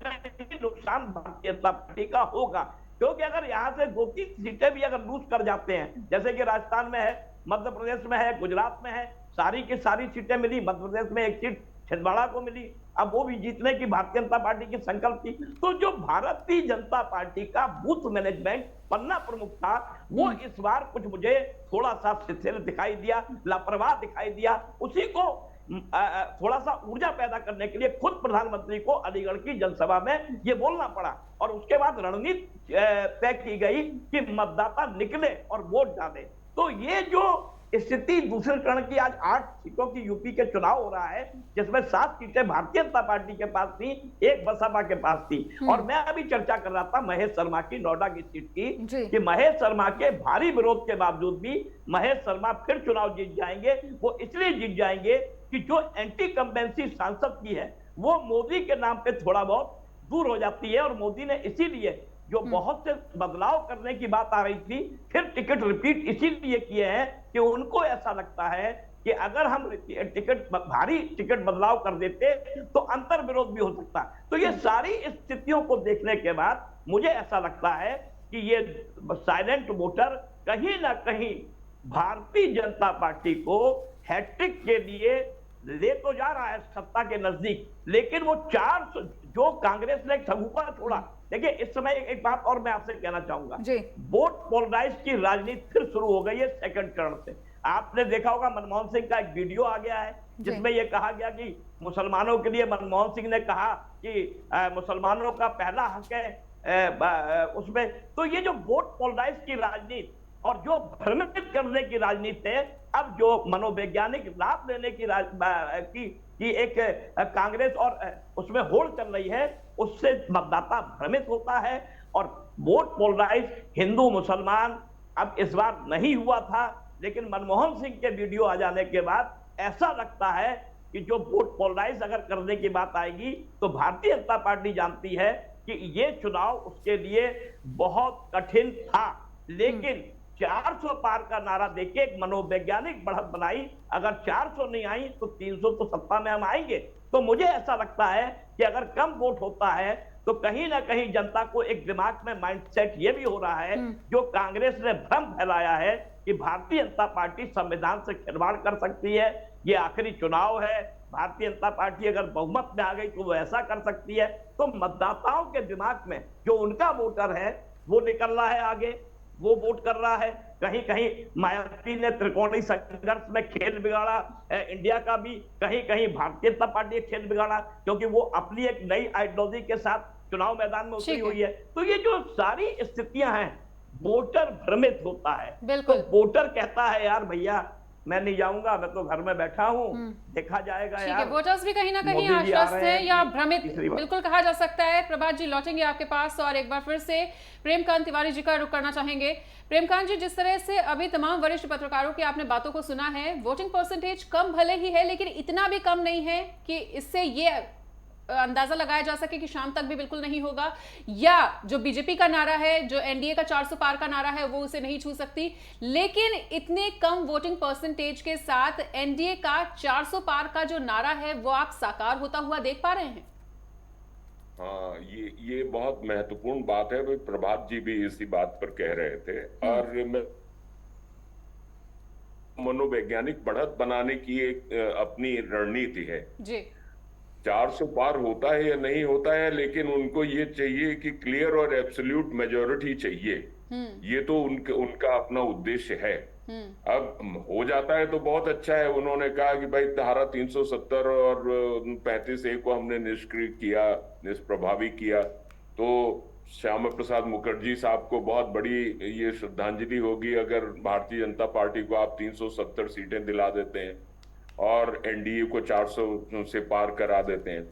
कहीं नुकसान भारतीय जनता पार्टी का होगा, क्योंकि अगर यहां से 2-3 सीटें भी अगर लूज कर जाते हैं, जैसे कि राजस्थान में है, मध्य प्रदेश में है, गुजरात में है, सारी की सारी सीटें मिली, मध्य प्रदेश में एक सीट छिंदवाड़ा को मिली, अब वो भी जीतने की भारतीय जनता पार्टी की संकल्प थी। तो जो भारतीय जनता पार्टी का बूथ मैनेजमेंट पन्ना प्रमुख था, वो इस बार कुछ मुझे थोड़ा सा शिथिल दिखाई दिया, लापरवाह दिखाई दिया। उसी को थोड़ा सा ऊर्जा पैदा करने के लिए खुद प्रधानमंत्री को अलीगढ़ की जनसभा में ये बोलना पड़ा, और उसके बाद रणनीति तय की गई कि मतदाता निकले और वोट डाले। तो ये जो स्थिति दूसरे चरण की, आज 8 सीटों की यूपी के चुनाव हो रहा है, जिसमें 7 सीटें भारतीय जनता पार्टी के पास थी, 1 बसपा के पास थी। और मैं अभी चर्चा कर रहा था महेश शर्मा की, नोएडा की सीट की, कि महेश शर्मा के भारी विरोध के बावजूद भी महेश शर्मा फिर चुनाव जीत जाएंगे। वो इसलिए जीत जाएंगे कि जो एंटी कंबेंसी सांसद की है वो मोदी के नाम पे थोड़ा बहुत दूर हो जाती है, और मोदी ने इसीलिए जो बहुत से बदलाव करने की बात आ रही थी, फिर टिकट रिपीट इसीलिए किए हैं कि उनको ऐसा लगता है कि अगर हम भारी टिकट बदलाव कर देते तो अंतर विरोध भी हो सकता। तो ये सारी स्थितियों को देखने के बाद मुझे ऐसा लगता है कि ये साइलेंट वोटर कहीं ना कहीं भारतीय जनता पार्टी को हैट्रिक के लिए ले तो जा रहा है सत्ता के नजदीक, लेकिन वो 400 जो कांग्रेस ने ठगुआ छोड़ा। देखिए, इस समय एक बात और मैं आपसे कहना चाहूंगा, वोट पोलराइज की राजनीति फिर शुरू हो गई है सेकंड चरण से। आपने देखा होगा मनमोहन सिंह का एक वीडियो आ गया है जिसमें यह कहा गया कि मुसलमानों के लिए, मनमोहन सिंह ने कहा कि मुसलमानों का पहला हक है उसमें। तो ये जो वोट पोलराइज की राजनीति और जो भ्रमित करने की राजनीति है, अब जो मनोवैज्ञानिक लाभ लेने की एक कांग्रेस और उसमें होड़ चल रही है, उससे मतदाता भ्रमित होता है। और वोट पोलराइज हिंदू मुसलमान अब इस बार नहीं हुआ था, लेकिन मनमोहन सिंह के वीडियो आ जाने के बाद ऐसा लगता है कि जो वोट पोलराइज अगर करने की बात आएगी तो भारतीय जनता पार्टी जानती है कि ये चुनाव उसके लिए बहुत कठिन था। लेकिन 400 पार का नारा देके एक मनोवैज्ञानिक बढ़त बनाई, अगर 400 नहीं आई तो 300 तो सत्ता में हम आएंगे। तो मुझे ऐसा लगता है कि अगर कम वोट होता है तो कहीं ना कहीं जनता को एक दिमाग में माइंडसेट ये भी हो रहा है, जो कांग्रेस ने भ्रम फैलाया है कि भारतीय जनता पार्टी संविधान से खिलवाड़ कर सकती है, ये आखिरी चुनाव है, भारतीय जनता पार्टी अगर बहुमत में आ गई तो वो ऐसा कर सकती है। तो मतदाताओं के दिमाग में जो उनका वोटर है वो निकल रहा है आगे, वो वोट कर रहा है। कहीं कहीं मायावती ने त्रिकोणीय संघर्ष में खेल बिगाड़ा इंडिया का भी, कहीं कहीं भारतीय जनता पार्टी खेल बिगाड़ा, क्योंकि वो अपनी एक नई आइडियोलॉजी के साथ चुनाव मैदान में उतरी हुई है। तो ये जो सारी स्थितियां हैं, वोटर भ्रमित होता है। तो वोटर कहता है यार भैया मैं नहीं जाऊंगा, मैं तो घर में बैठा हूं, देखा जाएगा यार। वोटर्स भी कहीं ना कहीं आश्वस्त हैं या भ्रमित बिल्कुल कहा जा सकता है। प्रभात जी, लौटेंगे आपके पास और एक बार फिर से प्रेमकांत तिवारी जी का रुख करना चाहेंगे। प्रेमकांत जी, जिस तरह से अभी तमाम वरिष्ठ पत्रकारों की आपने बातों को सुना है, वोटिंग परसेंटेज कम भले ही है लेकिन इतना भी कम नहीं है कि इससे ये अंदाजा लगाया जा सके कि शाम तक भी बिल्कुल नहीं होगा, या जो बीजेपी का नारा है, जो एनडीए का 400 पार का नारा है, वो उसे नहीं छू सकती। लेकिन इतने कम वोटिंग परसेंटेज के साथ एनडीए का 400 पार का जो नारा है वो आप साकार होता हुआ देख पा रहे हैं? हाँ, ये बहुत महत्वपूर्ण बात है। भाई प्रभात जी भी इसी बात पर कह रहे थे, और मैं मनोवैज्ञानिक बढ़त बनाने की एक अपनी रणनीति है जी। 400 पार होता है या नहीं होता है, लेकिन उनको ये चाहिए कि क्लियर और एब्सोल्यूट मेजॉरिटी चाहिए। ये तो उनका अपना उद्देश्य है। अब हो जाता है तो बहुत अच्छा है। उन्होंने कहा कि भाई धारा 370 और 35A को हमने निष्क्रिय किया, निष्प्रभावी किया, तो श्यामा प्रसाद मुखर्जी साहब को बहुत बड़ी ये श्रद्धांजलि होगी अगर भारतीय जनता पार्टी को आप 370 सीटें दिला देते हैं और एनडीए को 400 से पार करा देते हैं।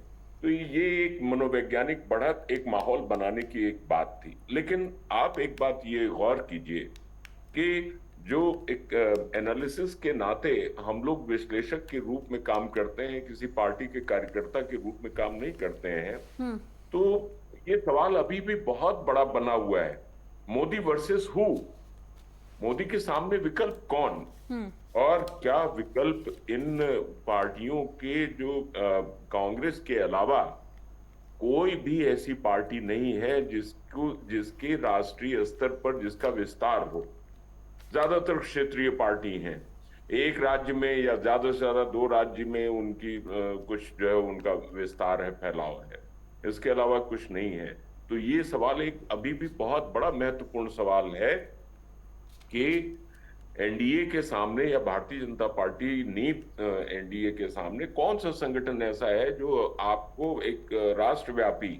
तो ये एक मनोवैज्ञानिक बढ़त, एक माहौल बनाने की एक बात थी। लेकिन आप एक बात ये गौर कीजिए कि जो एक एनालिसिस के नाते हम लोग विश्लेषक के रूप में काम करते हैं, किसी पार्टी के कार्यकर्ता के रूप में काम नहीं करते हैं, तो ये सवाल अभी भी बहुत बड़ा बना हुआ है। मोदी वर्सेस हु, मोदी के सामने विकल्प कौन, और क्या विकल्प इन पार्टियों के जो कांग्रेस के अलावा कोई भी ऐसी पार्टी नहीं है जिसके राष्ट्रीय स्तर पर जिसका विस्तार हो। ज्यादातर क्षेत्रीय पार्टी हैं, एक राज्य में या ज्यादा से ज्यादा 2 राज्य में उनकी कुछ जो है उनका विस्तार है, फैलाव है, इसके अलावा कुछ नहीं है। तो ये सवाल एक अभी भी बहुत बड़ा महत्वपूर्ण सवाल है कि एनडीए के सामने या भारतीय जनता पार्टी नीत एनडीए के सामने कौन सा संगठन ऐसा है जो आपको एक राष्ट्रव्यापी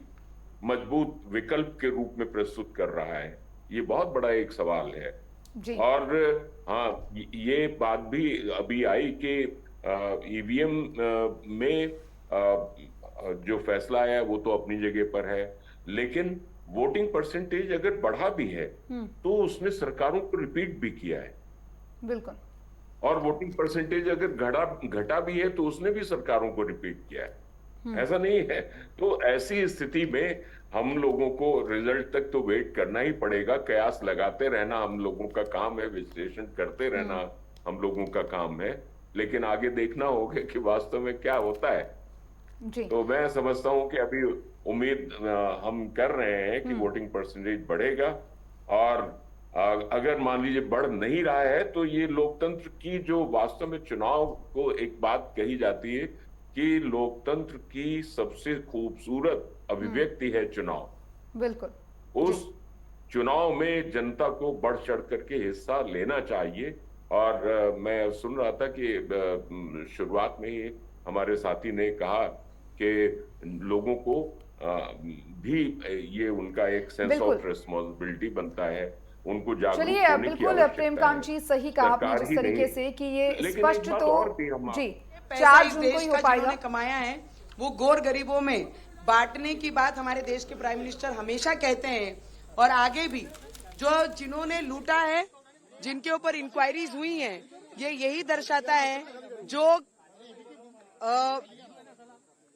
मजबूत विकल्प के रूप में प्रस्तुत कर रहा है। ये बहुत बड़ा एक सवाल है। जी। और हाँ, ये बात भी अभी आई कि ईवीएम में जो फैसला आया वो तो अपनी जगह पर है, लेकिन वोटिंग परसेंटेज अगर बढ़ा भी है तो उसने सरकारों को रिपीट भी किया है। बिल्कुल। और वोटिंग परसेंटेज अगर घटा भी है तो उसने भी सरकारों को रिपीट किया है। ऐसा नहीं है। तो ऐसी स्थिति में हम लोगों को रिजल्ट तक तो वेट करना ही पड़ेगा, कयास लगाते रहना हम लोगों का काम है, विश्लेषण करते रहना हम लोगों का काम है, लेकिन आगे देखना होगा कि वास्तव में क्या होता है। जी। तो मैं समझता हूं कि अभी उम्मीद हम कर रहे हैं कि वोटिंग परसेंटेज बढ़ेगा, और अगर मान लीजिए बढ़ नहीं रहा है तो ये लोकतंत्र की जो वास्तव में चुनाव को एक बात कही जाती है कि लोकतंत्र की सबसे खूबसूरत अभिव्यक्ति है चुनाव। बिल्कुल। उस चुनाव में जनता को बढ़ चढ़ करके हिस्सा लेना चाहिए। और मैं सुन रहा था कि शुरुआत में ही हमारे साथी ने कहा कि लोगों को भी ये उनका एक सेंस ऑफ रिस्पॉन्सिबिलिटी बनता है, उनको जागरूक होने की चलिए, आवश्यकता बिल्कुल है। प्रेमकांत जी, सही कहा आपने जिस तरीके से कि ये स्पष्ट तो जी पैसा 4 इस जून को देश ही का हो पाएगा। जिन्होंने कमाया है वो गोर गरीबों में बांटने की बात हमारे देश के प्राइम मिनिस्टर हमेशा कहते हैं, और आगे भी जो जिन्होंने लूटा है, जिनके ऊपर इंक्वायरीज हुई हैं, ये यही दर्शाता है जो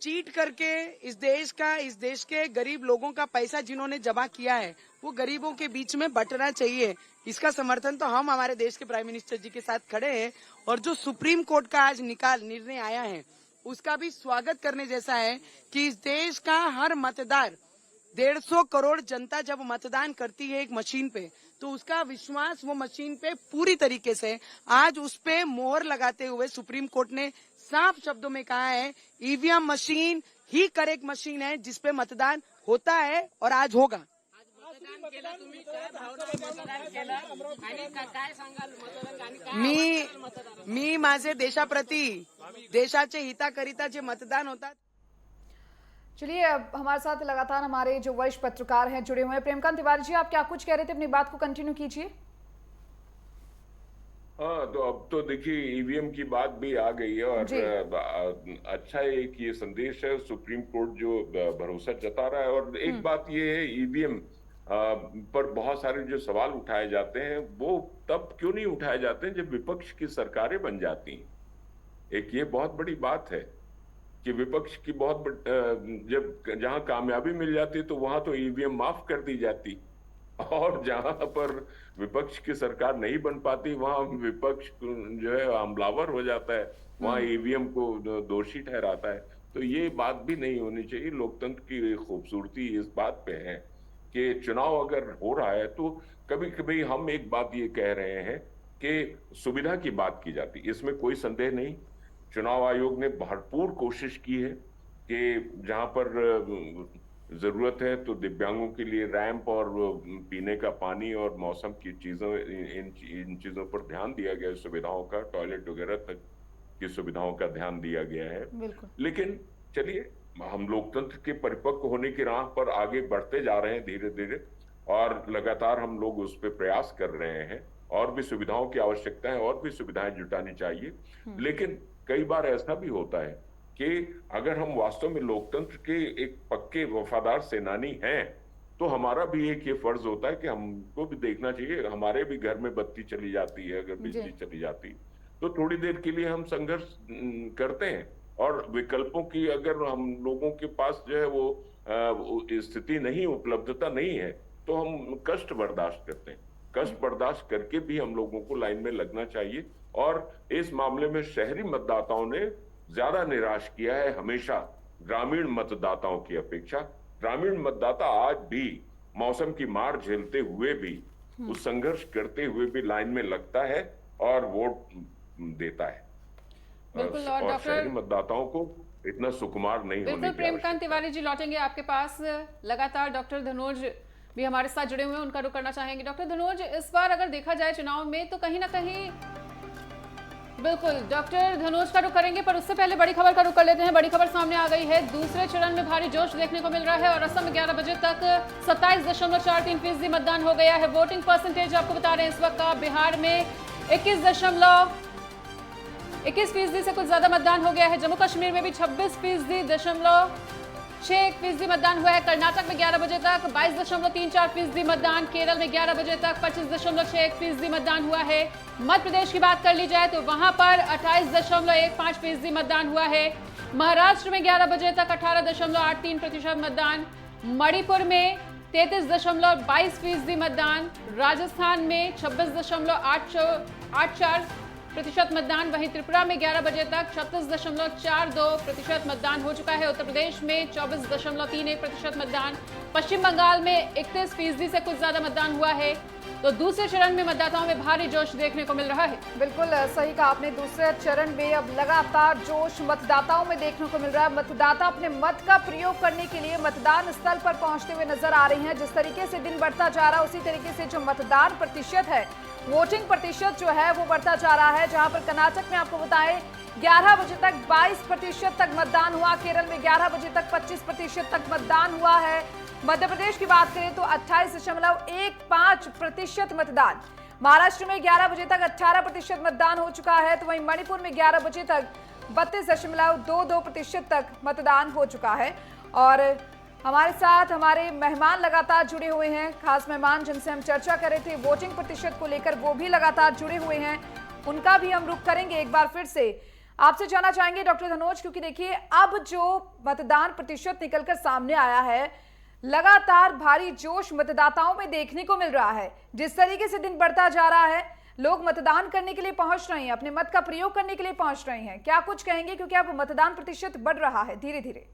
चीट करके इस देश के गरीब लोगों का पैसा जिन्होंने जमा किया है वो गरीबों के बीच में बंटना चाहिए। इसका समर्थन तो हम हमारे देश के प्राइम मिनिस्टर जी के साथ खड़े हैं, और जो सुप्रीम कोर्ट का आज निर्णय आया है उसका भी स्वागत करने जैसा है कि इस देश का हर मतदार 150 करोड़ जनता जब मतदान करती है एक मशीन पे, तो उसका विश्वास वो मशीन पे पूरी तरीके से आज उस पे मोहर लगाते हुए सुप्रीम कोर्ट ने साफ शब्दों में कहा है ईवीएम मशीन ही करेक्ट मशीन है जिसपे मतदान होता है और आज होगा। मी माझे देशाप्रती देशाचे हिताकरिता जे मतदान होता। चलिए, अब हमारे साथ लगातार हमारे जो वरिष्ठ पत्रकार हैं जुड़े हुए हैं। प्रेमकांत तिवारी जी, आप क्या कुछ कह रहे थे, अपनी बात को कंटिन्यू कीजिए। हाँ, तो अब तो देखिए ईवीएम की बात भी आ गई है, और अच्छा एक ये संदेश है, सुप्रीम कोर्ट जो भरोसा जता रहा है। और एक बात ये है, ईवीएम पर बहुत सारे जो सवाल उठाए जाते हैं वो तब क्यों नहीं उठाए जाते हैं जब विपक्ष की सरकारें बन जाती हैं। एक ये बहुत बड़ी बात है कि विपक्ष की जब जहां कामयाबी मिल जाती तो वहां तो ईवीएम माफ कर दी जाती, और जहां पर विपक्ष की सरकार नहीं बन पाती वहां विपक्ष जो है हमलावर हो जाता है, वहां ईवीएम को दोषी ठहराता है। तो ये बात भी नहीं होनी चाहिए। लोकतंत्र की खूबसूरती इस बात पे है कि चुनाव अगर हो रहा है तो कभी कभी हम एक बात ये कह रहे हैं कि सुविधा की बात की जाती, इसमें कोई संदेह नहीं। चुनाव आयोग ने भरपूर कोशिश की है कि जहां पर जरूरत है तो दिव्यांगों के लिए रैंप और पीने का पानी और मौसम की चीजों, इन चीजों पर ध्यान दिया गया है, सुविधाओं का, टॉयलेट वगैरह तक की सुविधाओं का ध्यान दिया गया है। लेकिन चलिए, हम लोकतंत्र के परिपक्व होने की राह पर आगे बढ़ते जा रहे हैं धीरे धीरे, और लगातार हम लोग उस पर प्रयास कर रहे हैं। और भी सुविधाओं की आवश्यकता है, और भी सुविधाएं जुटानी चाहिए। लेकिन कई बार ऐसा भी होता है कि अगर हम वास्तव में लोकतंत्र के एक पक्के वफादार सेनानी हैं तो हमारा भी एक ये फर्ज होता है कि हमको भी देखना चाहिए। हमारे भी घर में बत्ती चली जाती है, अगर बिजली चली जाती तो थोड़ी देर के लिए हम संघर्ष करते हैं, और विकल्पों की अगर हम लोगों के पास जो है वो स्थिति नहीं, उपलब्धता नहीं है तो हम कष्ट बर्दाश्त करते हैं। कष्ट बर्दाश्त करके भी हम लोगों को लाइन में लगना चाहिए। और इस मामले में शहरी मतदाताओं ने ज्यादा निराश किया है हमेशा ग्रामीण मतदाताओं की अपेक्षा। ग्रामीण मतदाता आज भी मौसम की मार झेलते हुए भी, उस संघर्ष करते हुए भी लाइन में लगता है और वोट देता है। बिल्कुल। और शहरी डॉक्टर मतदाताओं को इतना सुकुमार नहीं होने बिल्कुल की प्रेमकांत तिवारी जी लौटेंगे आपके पास। लगातार डॉक्टर धनोज भी हमारे साथ जुड़े हुए हैं, उनका रुख करना चाहेंगे। डॉक्टर धनोज, इस बार अगर देखा जाए चुनाव में तो कहीं ना कहीं बिल्कुल डॉक्टर धनोज का रुख करेंगे, पर उससे पहले बड़ी खबर का रुख कर लेते हैं। बड़ी खबर सामने आ गई है, दूसरे चरण में भारी जोश देखने को मिल रहा है और असम में 11 बजे तक 27.43% मतदान हो गया है। वोटिंग परसेंटेज आपको बता रहे हैं इस वक्त का बिहार में 21% से कुछ ज्यादा मतदान हो गया है। जम्मू कश्मीर में भी 26.6% मतदान हुआ है। कर्नाटक में 11 बजे तक 22.34% मतदान, केरल में 11 बजे तक 25.61% मतदान हुआ है। मध्य प्रदेश की बात कर ली जाए तो वहां पर 28.15% मतदान हुआ है। महाराष्ट्र में 11 बजे तक 18.83% मतदान, मणिपुर में 33.22% मतदान, राजस्थान में 26.84% मतदान, वहीं त्रिपुरा में 11 बजे तक 36.42% मतदान हो चुका है। उत्तर प्रदेश में 24.31% मतदान, पश्चिम बंगाल में 31% से कुछ ज्यादा मतदान हुआ है। तो दूसरे चरण में मतदाताओं में भारी जोश देखने को मिल रहा है। बिल्कुल सही कहा आपने, दूसरे चरण में अब लगातार जोश मतदाताओं में देखने को मिल रहा है। मतदाता अपने मत का प्रयोग करने के लिए मतदान स्थल पर पहुंचते हुए नजर आ रही हैं। जिस तरीके से दिन बढ़ता जा रहा है उसी तरीके से जो मतदान प्रतिशत है, वोटिंग प्रतिशत जो है वो बढ़ता जा रहा है। जहां पर कर्नाटक में आपको बताएं 11 बजे तक 22% तक मतदान हुआ, केरल में 11 बजे तक 25% तक मतदान हुआ है। मध्य प्रदेश की बात करें तो 28.15% मतदान, महाराष्ट्र में 11 बजे तक 18% मतदान हो चुका है। तो वहीं मणिपुर में 11 बजे तक 32.22% तक मतदान हो चुका है। और हमारे साथ हमारे मेहमान लगातार जुड़े हुए हैं, खास मेहमान जिनसे हम चर्चा कर रहे थे वोटिंग प्रतिशत को लेकर, वो भी लगातार जुड़े हुए हैं, उनका भी हम रुख करेंगे। एक बार फिर से आपसे जानना चाहेंगे डॉक्टर धनोज, क्योंकि देखिए अब जो मतदान प्रतिशत निकलकर सामने आया है, लगातार भारी जोश मतदाताओं में देखने को मिल रहा है। जिस तरीके से दिन बढ़ता जा रहा है, लोग मतदान करने के लिए पहुंच रहे हैं, अपने मत का प्रयोग करने के लिए पहुंच रहे हैं, क्या कुछ कहेंगे? क्योंकि अब मतदान प्रतिशत बढ़ रहा है धीरे धीरे।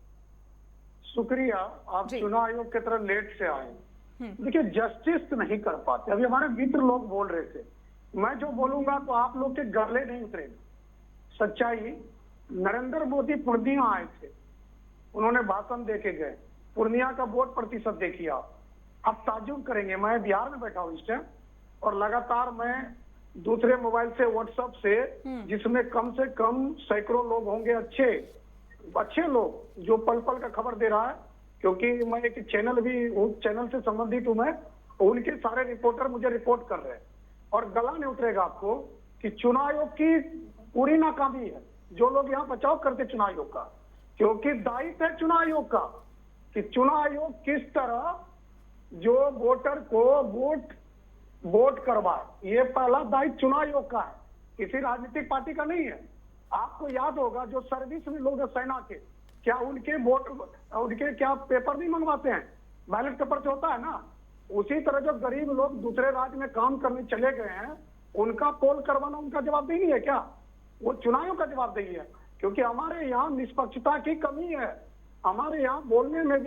शुक्रिया, आप चुनाव आयोग की तरह लेट से आए। देखिए, जस्टिस नहीं कर पाते। अभी हमारे मित्र लोग बोल रहे थे, मैं जो बोलूंगा तो आप लोग के गले नहीं उतरेगा। सच्चाई, नरेंद्र मोदी पूर्णिया आए थे, उन्होंने भाषण दे के गए, पूर्णिया का वोट प्रतिशत देखिए आप ताज्जुब करेंगे। मैं बिहार में बैठा हूँ इस टाइम और लगातार मैं दूसरे मोबाइल से, व्हाट्सएप से, जिसमें कम से कम सैकड़ों लोग होंगे, अच्छे लोग जो पल पल का खबर दे रहा है, क्योंकि मैं एक चैनल भी, उस चैनल से संबंधित हूं मैं, उनके सारे रिपोर्टर मुझे रिपोर्ट कर रहे हैं। और गला नहीं उतरेगा आपको कि चुनाव आयोग की पूरी नाकामी है। जो लोग यहाँ बचाव करते चुनाव आयोग का, क्योंकि दायित्व है चुनाव आयोग का कि चुनाव आयोग किस तरह जो वोटर को वोट करवाए, ये पहला दायित्व चुनाव आयोग का है, किसी राजनीतिक पार्टी का नहीं है। आपको याद होगा जो सर्विस में लोग सेना के, क्या उनके वोट, उनके क्या पेपर नहीं मंगवाते हैं? बैलेट पेपर से होता है ना। उसी तरह जो गरीब लोग दूसरे राज्य में काम करने चले गए हैं, उनका पोल करवाना उनका जवाबदेही है क्या? वो चुनाव का जवाबदेही है। क्योंकि हमारे यहाँ निष्पक्षता की कमी है। हमारे यहाँ बोलने में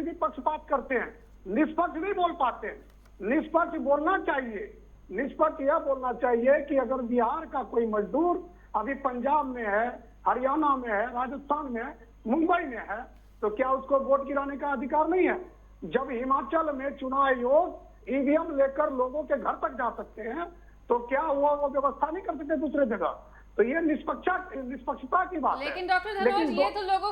भी पक्षपात करते हैं, निष्पक्ष नहीं बोल पाते हैं। निष्पक्ष बोलना चाहिए। निष्पक्ष यह बोलना चाहिए कि अगर बिहार का कोई मजदूर अभी पंजाब में है, हरियाणा में है, राजस्थान में है, मुंबई में है, तो क्या उसको वोट गिराने का अधिकार नहीं है? जब हिमाचल में चुनाव आयोग ईवीएम लेकर लोगों के घर तक जा सकते हैं, तो क्या वो व्यवस्था नहीं कर सकते दूसरे जगह? तो ये निष्पक्षता की बात है। लेकिन डॉक्टर धनोज, ये तो लोगों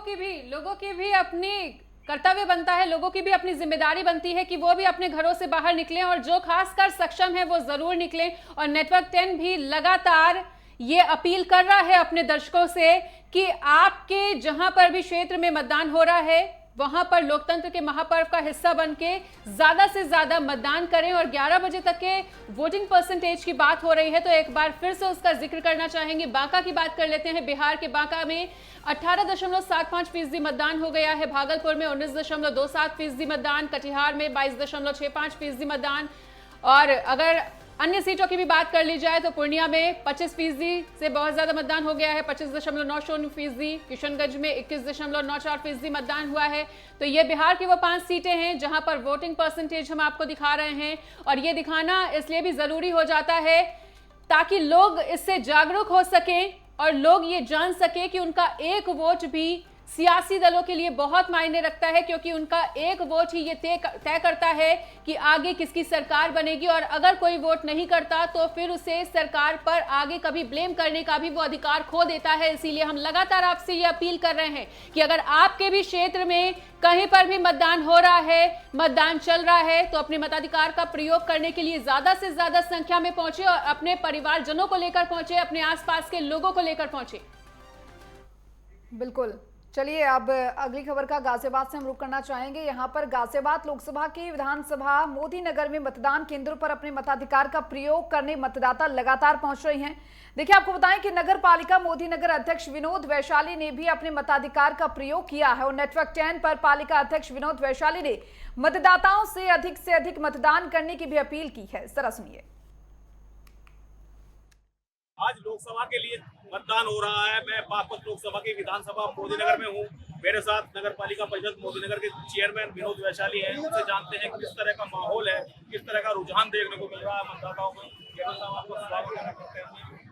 की भी अपनी कर्तव्य बनता है, लोगों की भी अपनी जिम्मेदारी बनती है कि वो भी अपने घरों से बाहर निकलें, और जो खासकर सक्षम है वो जरूर निकलें। और नेटवर्क 10 भी लगातार ये अपील कर रहा है अपने दर्शकों से कि आपके जहां पर भी क्षेत्र में मतदान हो रहा है वहां पर लोकतंत्र के महापर्व का हिस्सा बनके ज्यादा से ज्यादा मतदान करें। और 11 बजे तक के वोटिंग परसेंटेज की बात हो रही है तो एक बार फिर से उसका जिक्र करना चाहेंगे। बांका की बात कर लेते हैं। बिहार के बांका में 18.75% मतदान हो गया है, भागलपुर में 19.27% मतदान, कटिहार में 22.65% मतदान। और अगर अन्य सीटों की भी बात कर ली जाए तो पूर्णिया में 25% से बहुत ज्यादा मतदान हो गया है, 25.90%। किशनगंज में 21.94% मतदान हुआ है। तो ये बिहार की वो 5 सीटें हैं जहां पर वोटिंग परसेंटेज हम आपको दिखा रहे हैं। और ये दिखाना इसलिए भी जरूरी हो जाता है ताकि लोग इससे जागरूक हो सके और लोग ये जान सके कि उनका एक वोट भी सियासी दलों के लिए बहुत मायने रखता है, क्योंकि उनका एक वोट ही ये तय करता है कि आगे किसकी सरकार बनेगी। और अगर कोई वोट नहीं करता तो फिर उसे सरकार पर आगे कभी ब्लेम करने का भी वो अधिकार खो देता है। इसीलिए हम लगातार आपसे ये अपील कर रहे हैं कि अगर आपके भी क्षेत्र में कहीं पर भी मतदान हो रहा है, मतदान चल रहा है, तो अपने मताधिकार का प्रयोग करने के लिए ज्यादा से ज्यादा संख्या में पहुंचे और अपने परिवारजनों को लेकर पहुंचे, अपने आसपास के लोगों को लेकर पहुंचे। बिल्कुल। चलिए अब अगली खबर का गाजियाबाद से हम रुख करना चाहेंगे। यहां पर गाजियाबाद लोकसभा की विधानसभा मोदी नगर में मतदान केंद्रों पर अपने मताधिकार का प्रयोग करने मतदाता लगातार पहुंच रही हैं। देखिए, आपको बताएं कि नगर पालिका मोदी नगर अध्यक्ष विनोद वैशाली ने भी अपने मताधिकार का प्रयोग किया है और नेटवर्क 10 पर पालिका अध्यक्ष विनोद वैशाली ने मतदाताओं से अधिक मतदान करने की भी अपील की है। जरा सुनिए। आज लोकसभा के लिए मतदान हो रहा है। मैं बागपत लोकसभा की विधानसभा मोदी नगर में हूँ। मेरे साथ नगर पालिका परिषद मोदी नगर के चेयरमैन विनोद वैशाली हैं। उनसे जानते हैं किस तरह का माहौल है, किस तरह का रुझान देखने को मिल रहा है मतदाताओं को। आपको स्वागत करते हैं।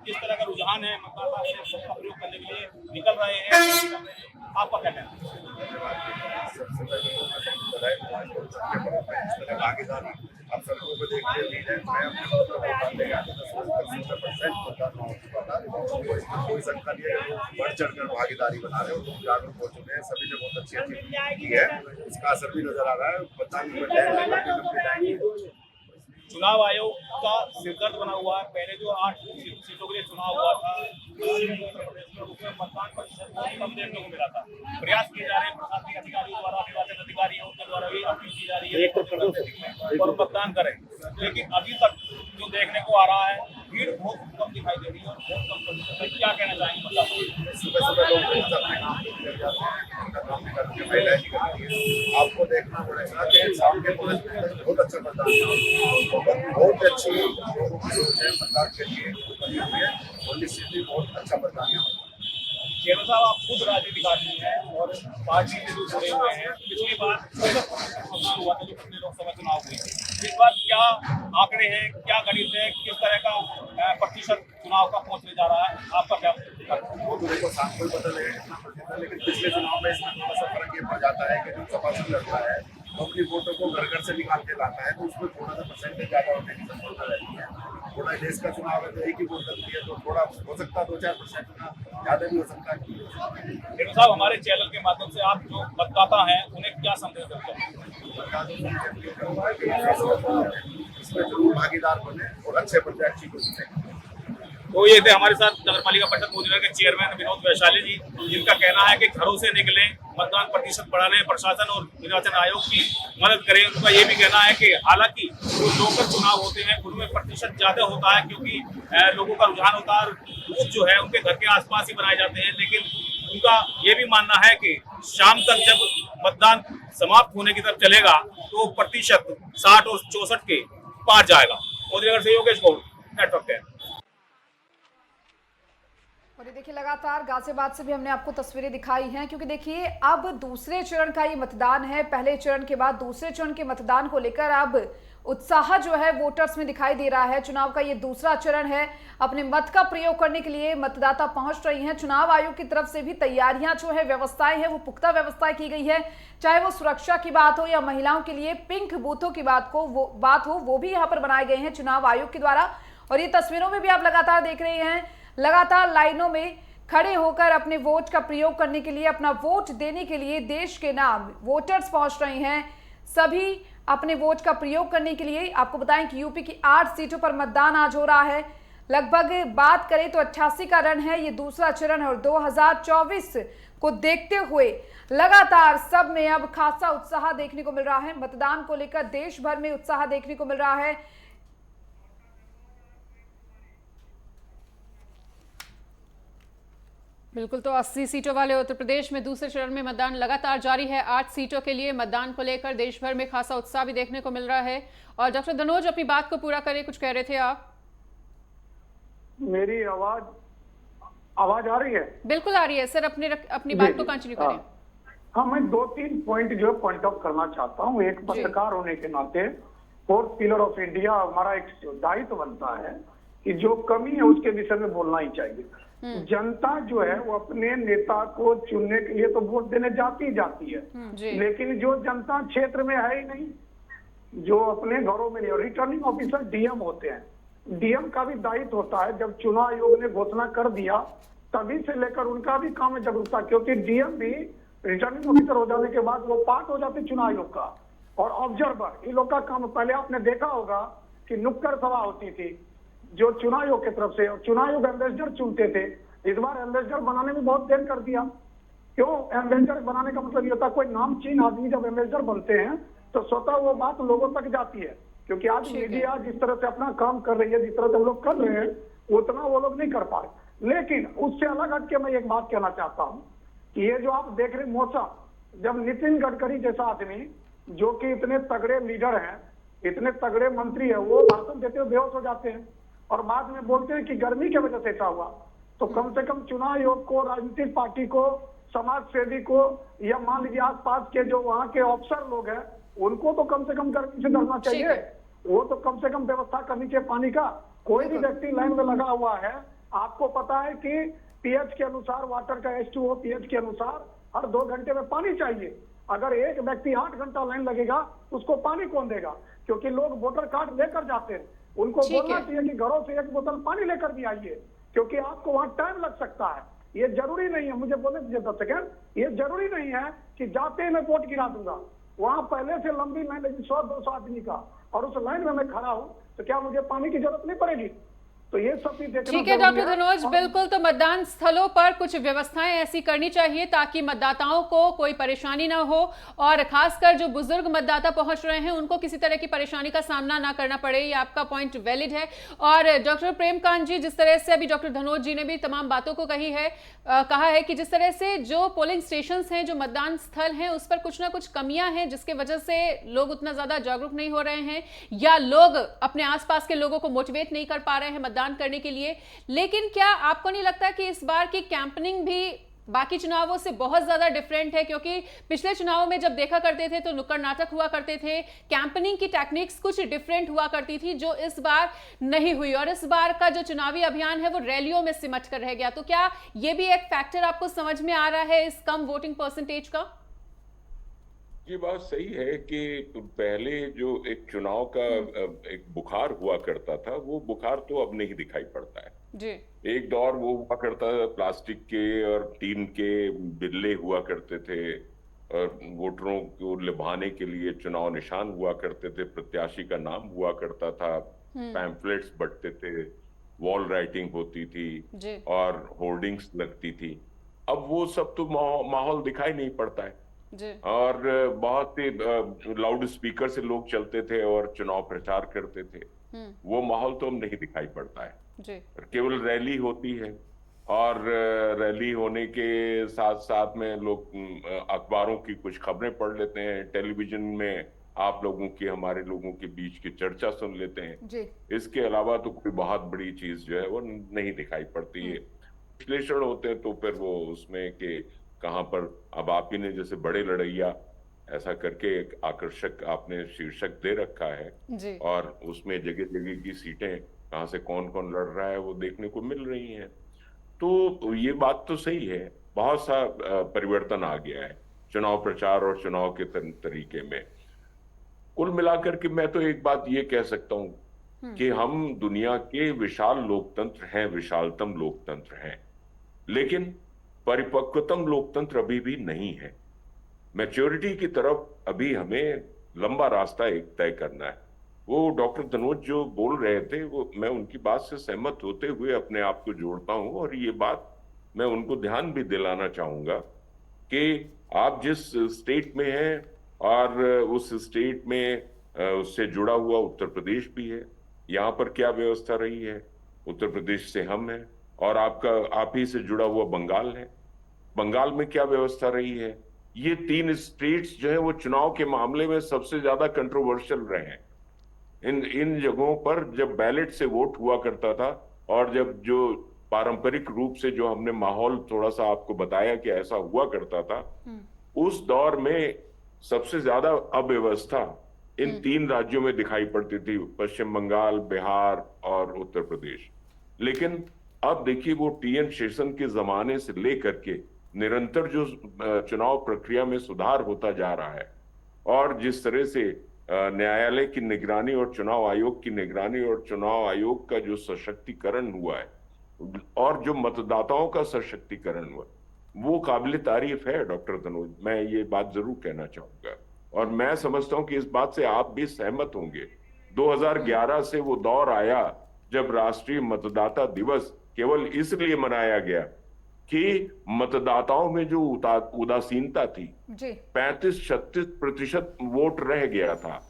किस तरह का रुझान है, मतदाता का प्रयोग करने के लिए निकल रहे हैं, आपका क्या कहना है? आप सड़कों पर देखते भी हैं। मैं कोई संख्या नहीं है, बढ़ चढ़कर भागीदारी बना रहे हो, जागरूक हो चुके हैं। सभी ने बहुत अच्छी की है, इसका असर भी नजर आ रहा है। बताने चुनाव आयोग का सिरदर्द बना हुआ है। पहले जो 8 सीटों के लिए चुनाव हुआ था उसमें मतदान प्रतिशत कम देखने को मिला था। प्रयास किए जा रहे हैं प्रशासनिक अधिकारियों द्वारा, निर्वाचन अधिकारियों के द्वारा भी अपील की जा रही है और मतदान करें। लेकिन अभी तक जो देखने को आ रहा है भीड़ बहुत कम दिखाई दे रही है और बहुत कम प्रतिशत है। क्या कहना चाहेंगे मतलब? सुबह लोग अपने काम आपको देखना पड़ेगा कि शाम के बहुत अच्छा मतदान, बहुत अच्छी लोगों की सोच है मतदान के लिए बनी हुई है और निश्चित ही बहुत अच्छा मतदान है। चेयरमैन साहब, आप खुद राजनीतिक आदमी हैं और पार्टी से जो जुड़े हुए हैं। पिछली बार मतदान हुआ था जो पिछले लोकसभा चुनाव हुए, इस बार क्या आंकड़े हैं, क्या गणित है, किस तरह का प्रतिशत चुनाव का पहुंचने जा रहा है, आपका क्या? वो देखो सैंपल बदल है, लेकिन पिछले चुनाव में इसमें थोड़ा सा फर्क ये पड़ जाता है कि जो सभासद लड़ता है तो अपनी वोटों को घर घर से निकाल के लाता है, तो उसमें थोड़ा सा परसेंटेज ज्यादा होने की संभावना रहती है। थोड़ा देश का चुनाव है तो एक ही वोट लगती है, तो थोड़ा हो सकता है 2-4% का ज्यादा भी हो सकता है। साहब, हमारे चैनल के माध्यम से आप जो मतदाता हैं उन्हें क्या संदेश देते हैं? इसमें जरूर भागीदार बने और अच्छे प्रत्याशी को चुने। तो ये थे हमारे साथ नगर पालिका परिषद मोदी नगर के चेयरमैन विनोद वैशाली जी, जिनका कहना है कि घरों से निकले, मतदान प्रतिशत बढ़ाने, प्रशासन और निर्वाचन आयोग की मदद करें। उनका ये भी कहना है कि हालांकि जो लोकल चुनाव होते हैं उनमें प्रतिशत ज्यादा होता है क्योंकि लोगों का रुझान होता है और बूथ जो है उनके घर के आसपास ही बनाए जाते हैं। लेकिन उनका ये भी मानना है कि शाम तक जब मतदान समाप्त होने की तरफ चलेगा तो प्रतिशत 60 और 64 के पार जाएगा। मोदी नगर से योगेश गौड़, नेटवर्क 10। और ये देखिए, लगातार गाजियाबाद से भी हमने आपको तस्वीरें दिखाई हैं, क्योंकि देखिए अब दूसरे चरण का ये मतदान है। पहले चरण के बाद दूसरे चरण के मतदान को लेकर अब उत्साह जो है वोटर्स में दिखाई दे रहा है। चुनाव का ये दूसरा चरण है। अपने मत का प्रयोग करने के लिए मतदाता पहुंच रही हैं। चुनाव आयोग की तरफ से भी तैयारियां जो है, व्यवस्थाएं हैं, वो पुख्ता व्यवस्थाएं की गई है। चाहे वो सुरक्षा की बात हो या महिलाओं के लिए पिंक बूथों की बात हो, वो भी यहाँ पर बनाए गए हैं चुनाव आयोग के द्वारा। और ये तस्वीरों में भी आप लगातार देख रहे हैं, लगातार लाइनों में खड़े होकर अपने वोट का प्रयोग करने के लिए, अपना वोट देने के लिए देश के नाम वोटर्स पहुंच रहे हैं। सभी अपने वोट का प्रयोग करने के लिए। आपको बताएं कि यूपी की 8 सीटों पर मतदान आज हो रहा है। लगभग बात करें तो 88 का रन है, ये दूसरा चरण है और 2024 को देखते हुए लगातार सब में अब खासा उत्साह देखने को मिल रहा है। मतदान को लेकर देश भर में उत्साह देखने को मिल रहा है। बिल्कुल, तो 80 सीटों वाले उत्तर प्रदेश में दूसरे चरण में मतदान लगातार जारी है। 8 सीटों के लिए मतदान को लेकर देश भर में खासा उत्साह भी देखने को मिल रहा है। और डॉक्टर धनोज, अपनी बात को पूरा करें, कुछ कह रहे थे आप। मेरी आवाज आ रही है? बिल्कुल आ रही है सर, अपनी बात को कंटिन्यू करें। हाँ, मैं 2-3 पॉइंट जो पॉइंट आउट करना चाहता हूँ। एक पत्रकार होने के नाते फोर्थ पिलर ऑफ इंडिया हमारा एक दायित्व बनता है कि जो कमी है उसके विषय में बोलना ही चाहिए। जनता जो है वो अपने नेता को चुनने के लिए तो वोट देने जाती है, लेकिन जो जनता क्षेत्र में है ही नहीं, जो अपने घरों में नहीं। और रिटर्निंग ऑफिसर डीएम होते हैं, डीएम का भी दायित्व होता है। जब चुनाव आयोग ने घोषणा कर दिया तभी से लेकर उनका भी काम है जागरूकता, क्योंकि डीएम भी रिटर्निंग ऑफिसर हो जाने के बाद वो पार्ट हो जाते चुनाव आयोग का। और ऑब्जर्वर इन लोग का काम, पहले आपने देखा होगा कि नुक्कड़ सभा होती थी जो चुनाव आयोग की तरफ से, और चुनाव आयोग एम्बेसडर चुनते थे। इस बार एम्बेसडर बनाने में बहुत देर कर दिया। क्यों? एम्बेसडर बनाने का मतलब ये होता है कोई नामचीन आदमी जब एम्बेसडर बनते हैं तो स्वतः वो बात लोगों तक जाती है, क्योंकि आज मीडिया जिस तरह से अपना काम कर रही है, जिस तरह से हम लोग कर रहे हैं, उतना वो लोग नहीं कर पा रहे। लेकिन उससे अलग हटके मैं एक बात कहना चाहता हूँ कि ये जो आप देख रहे मौसम, जब नितिन गडकरी जैसा आदमी जो कि इतने तगड़े लीडर हैं, इतने तगड़े मंत्री है, वो भाषण देते हुए बेहोश हो जाते हैं और बाद में बोलते हैं कि गर्मी की वजह से ऐसा हुआ, तो कम से कम चुनाव आयोग को, राजनीतिक पार्टी को, समाज सेवी को, या मान लीजिए आसपास के जो वहाँ के अफसर लोग हैं उनको तो कम से कम गर्मी से डरना चाहिए। वो तो कम से कम व्यवस्था करनी चाहिए पानी का। कोई भी व्यक्ति लाइन में लगा हुआ है, आपको पता है कि पीएच के अनुसार, वाटर का H2O पीएच के अनुसार हर 2 घंटे में पानी चाहिए। अगर एक व्यक्ति 8 घंटा लाइन लगेगा उसको पानी कौन देगा? क्योंकि लोग वोटर कार्ड लेकर जाते हैं, उनको बोलना चाहिए कि घरों से 1 बोतल पानी लेकर भी आइए, क्योंकि आपको वहां टाइम लग सकता है। ये जरूरी नहीं है, मुझे बोलने दीजिए 10 सेकंड, ये जरूरी नहीं है कि जाते ही मैं वोट गिरा दूंगा। वहां पहले से लंबी लाइन लगी 100-200 आदमी का, और उस लाइन में मैं खड़ा हूं तो क्या मुझे पानी की जरूरत नहीं पड़ेगी? तो ये सब भी देखना। ठीक है डॉक्टर धनोज, बिल्कुल, तो मतदान स्थलों पर कुछ व्यवस्थाएं ऐसी करनी चाहिए ताकि मतदाताओं को कोई परेशानी ना हो, और खासकर जो बुजुर्ग मतदाता पहुंच रहे हैं उनको किसी तरह की परेशानी का सामना ना करना पड़े। ये आपका पॉइंट वैलिड है। और डॉक्टर प्रेमकांत जी, जिस तरह से अभी डॉक्टर धनोज जी ने भी तमाम बातों को कहा है कि जिस तरह से जो पोलिंग स्टेशन हैं, जो मतदान स्थल हैं, उस पर कुछ ना कुछ कमियां हैं जिसके वजह से लोग उतना ज्यादा जागरूक नहीं हो रहे हैं, या लोग अपने आसपास के लोगों को मोटिवेट नहीं कर पा रहे हैं मतदान करने के लिए। लेकिन क्या आपको नहीं लगता कि इस बार की कैंपेनिंग भी बाकी चुनावों से बहुत ज्यादा डिफरेंट है? क्योंकि पिछले चुनावों में जब देखा करते थे तो नुक्कड़ नाटक हुआ करते थे, कैंपेनिंग की टेक्निक्स कुछ डिफरेंट हुआ करती थी, जो इस बार नहीं हुई, और इस बार का जो चुनावी अभियान है वो रैलियों में सिमट कर रह गया। तो क्या ये भी एक फैक्टर आपको समझ में आ रहा है इस कम वोटिंग परसेंटेज का? ये बात सही है कि पहले जो एक चुनाव का एक बुखार हुआ करता था, वो बुखार तो अब नहीं दिखाई पड़ता है जी। एक दौर वो हुआ करता था, प्लास्टिक के और टीन के बिल्ले हुआ करते थे, और वोटरों को लुभाने के लिए चुनाव निशान हुआ करते थे, प्रत्याशी का नाम हुआ करता था, पैम्फलेट्स बंटते थे, वॉल राइटिंग होती थी और होर्डिंग्स लगती थी। अब वो सब तो माहौल दिखाई नहीं पड़ता है और बहुत ही लाउड स्पीकर से लोग चलते थे और चुनाव प्रचार करते थे, वो माहौल तो अब नहीं दिखाई पड़ता है। केवल रैली होती है, और रैली होने के साथ साथ में लोग अखबारों की कुछ खबरें पढ़ लेते हैं, टेलीविजन में आप लोगों की, हमारे लोगों के बीच की चर्चा सुन लेते हैं। इसके अलावा तो कोई बहुत बड़ी चीज जो है वो नहीं दिखाई पड़ती है। विश्लेषण होते हैं तो फिर वो उसमें कि कहाँ पर, अब आप ही ने जैसे बड़े लड़ैया ऐसा करके एक आकर्षक आपने शीर्षक दे रखा है, और उसमें जगह जगह की सीटें कहाँ से कौन कौन लड़ रहा है वो देखने को मिल रही हैं। तो ये बात तो सही है, बहुत सा परिवर्तन आ गया है चुनाव प्रचार और चुनाव के तरीके में। कुल मिलाकर के मैं तो एक बात ये कह सकता हूँ कि हम दुनिया के विशाल लोकतंत्र हैं, विशालतम लोकतंत्र हैं, लेकिन परिपक्वतम लोकतंत्र अभी भी नहीं है। मैच्योरिटी की तरफ अभी हमें लंबा रास्ता एक तय करना है। वो डॉक्टर तनोज जो बोल रहे थे वो मैं उनकी बात से सहमत होते हुए अपने आप को जोड़ता हूं, और ये बात मैं उनको ध्यान भी दिलाना चाहूंगा कि आप जिस स्टेट में हैं और उस स्टेट में उससे जुड़ा हुआ उत्तर प्रदेश भी है, यहाँ पर क्या व्यवस्था रही है, उत्तर प्रदेश से हम हैं, और आप ही से जुड़ा हुआ बंगाल है, बंगाल में क्या व्यवस्था रही है। ये 3 स्टेट्स जो है वो चुनाव के मामले में सबसे ज्यादा कंट्रोवर्शियल रहे हैं। इन जगहों पर जब बैलेट से वोट हुआ करता था, और जब जो पारंपरिक रूप से जो हमने माहौल थोड़ा सा आपको बताया कि ऐसा हुआ करता था, उस दौर में सबसे ज्यादा अव्यवस्था इन 3 राज्यों में दिखाई पड़ती थी, पश्चिम बंगाल, बिहार और उत्तर प्रदेश। लेकिन अब देखिए वो टीएन शेषन के जमाने से लेकर के निरंतर जो चुनाव प्रक्रिया में सुधार होता जा रहा है, और जिस तरह से न्यायालय की निगरानी और चुनाव आयोग की निगरानी और चुनाव आयोग का जो सशक्तिकरण हुआ है और जो मतदाताओं का सशक्तिकरण हुआ, वो काबिल तारीफ है डॉक्टर तनोज। मैं ये बात जरूर कहना चाहूंगा, और मैं समझता हूं कि इस बात से आप भी सहमत होंगे। 2011 से वो दौर आया जब राष्ट्रीय मतदाता दिवस केवल इसलिए मनाया गया कि मतदाताओं में जो उदासीनता थी, 35-36% वोट रह गया था,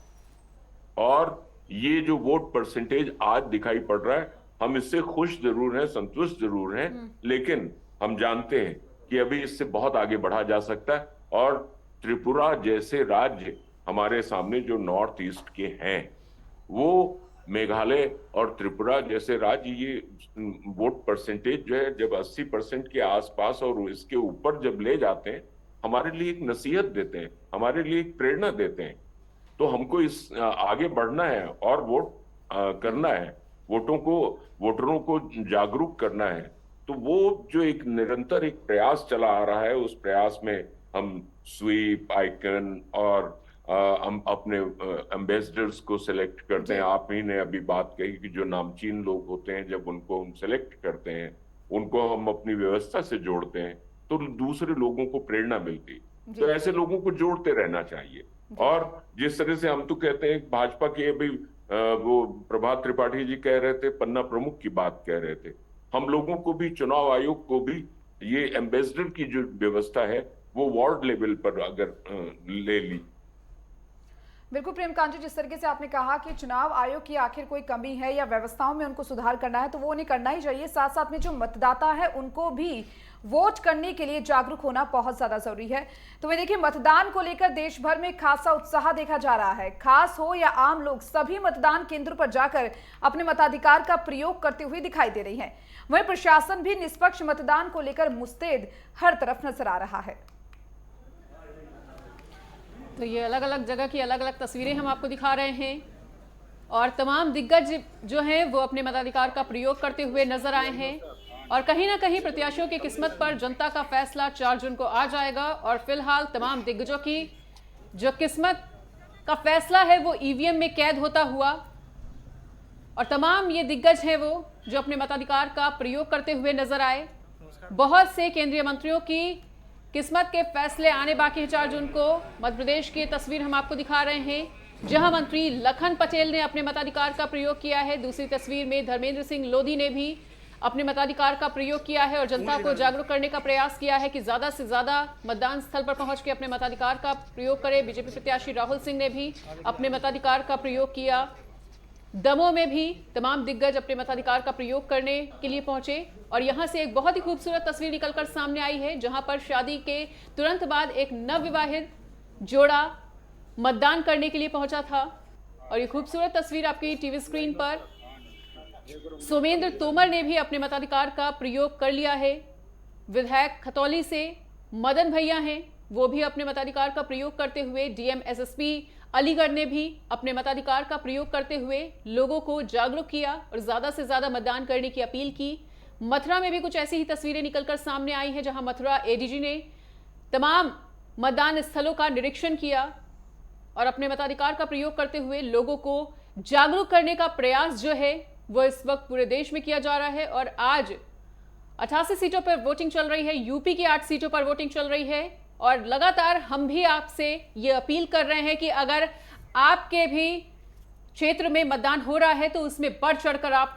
और ये जो वोट परसेंटेज आज दिखाई पड़ रहा है, हम इससे खुश जरूर हैं, संतुष्ट जरूर हैं, लेकिन हम जानते हैं कि अभी इससे बहुत आगे बढ़ा जा सकता है। और त्रिपुरा जैसे राज्य हमारे सामने जो नॉर्थ ईस्ट के हैं, वो मेघालय और त्रिपुरा जैसे राज्य ये वोट परसेंटेज जो है जब 80% के आसपास और इसके ऊपर जब ले जाते हैं, हमारे लिए एक नसीहत देते हैं, हमारे लिए एक प्रेरणा देते हैं। तो हमको इस आगे बढ़ना है और वोट करना है, वोटरों को जागरूक करना है। तो वो जो एक निरंतर एक प्रयास चला आ रहा है, उस प्रयास में हम स्वीप, आइकन और हम अपने एम्बेसडर्स को सिलेक्ट करते हैं। आप ही ने अभी बात कही कि जो नामचीन लोग होते हैं, जब उनको हम सिलेक्ट करते हैं, उनको हम अपनी व्यवस्था से जोड़ते हैं, तो दूसरे लोगों को प्रेरणा मिलती। तो ऐसे लोगों को जोड़ते रहना चाहिए। और जिस तरह से हम तो कहते हैं, भाजपा के अभी वो प्रभात त्रिपाठी जी कह रहे थे, पन्ना प्रमुख की बात कह रहे थे, हम लोगों को भी, चुनाव आयोग को भी ये एम्बेसडर की जो व्यवस्था है वो वार्ड लेवल पर अगर ले ली। बिल्कुल प्रेमकांत जी, जिस तरीके से आपने कहा कि चुनाव आयोग की आखिर कोई कमी है या व्यवस्थाओं में उनको सुधार करना है, तो वो उन्हें करना ही चाहिए। साथ साथ में जो मतदाता है उनको भी वोट करने के लिए जागरूक होना बहुत ज्यादा जरूरी है। तो वे देखिए, मतदान को लेकर देश भर में खासा उत्साह देखा जा रहा है। खास हो या आम लोग, सभी मतदान केंद्र पर जाकर अपने मताधिकार का प्रयोग करते हुए दिखाई दे रही हैं। वहीं प्रशासन भी निष्पक्ष मतदान को लेकर मुस्तैद हर तरफ नजर आ रहा है। तो ये अलग अलग जगह की अलग अलग तस्वीरें हम आपको दिखा रहे हैं, और तमाम दिग्गज जो हैं वो अपने मताधिकार का प्रयोग करते हुए नजर आए हैं। और कहीं ना कहीं प्रत्याशियों की किस्मत पर जनता का फैसला 4 जून को आ जाएगा। और फिलहाल तमाम दिग्गजों की जो किस्मत का फैसला है वो ईवीएम में कैद होता हुआ, और तमाम ये दिग्गज हैं वो जो अपने मताधिकार का प्रयोग करते हुए नजर आए। बहुत से केंद्रीय मंत्रियों की किस्मत के फैसले आने बाकी है 4 जून को। मध्य प्रदेश की तस्वीर हम आपको दिखा रहे हैं, जहां मंत्री लखन पटेल ने अपने मताधिकार का प्रयोग किया है। दूसरी तस्वीर में धर्मेंद्र सिंह लोधी ने भी अपने मताधिकार का प्रयोग किया है और जनता को जागरूक करने का प्रयास किया है कि ज्यादा से ज्यादा मतदान स्थल पर पहुंच के अपने मताधिकार का प्रयोग करें। बीजेपी प्रत्याशी राहुल सिंह ने भी अपने मताधिकार का प्रयोग किया। दमोह में भी तमाम दिग्गज अपने मताधिकार का प्रयोग करने के लिए पहुंचे, और यहां से एक बहुत ही खूबसूरत तस्वीर निकलकर सामने आई है, जहां पर शादी के तुरंत बाद एक नवविवाहित जोड़ा मतदान करने के लिए पहुंचा था। और ये खूबसूरत तस्वीर आपकी टीवी स्क्रीन पर, सोमेंद्र तोमर ने भी अपने मताधिकार का प्रयोग कर लिया है। विधायक खतौली से मदन भैया हैं, वो भी अपने मताधिकार का प्रयोग करते हुए। डीएम एसएसपी अलीगढ़ ने भी अपने मताधिकार का प्रयोग करते हुए लोगों को जागरूक किया और ज्यादा से ज्यादा मतदान करने की अपील की। मथुरा में भी कुछ ऐसी ही तस्वीरें निकलकर सामने आई हैं, जहां मथुरा एडीजी ने तमाम मतदान स्थलों का निरीक्षण किया और अपने मताधिकार का प्रयोग करते हुए लोगों को जागरूक करने का प्रयास जो है वो इस वक्त पूरे देश में किया जा रहा है। और आज 88 सीटों पर वोटिंग चल रही है, यूपी की 8 सीटों पर वोटिंग चल रही है। और लगातार हम भी आपसे ये अपील कर रहे हैं कि अगर आपके भी क्षेत्र में मतदान हो रहा है तो उसमें बढ़ चढ़कर आप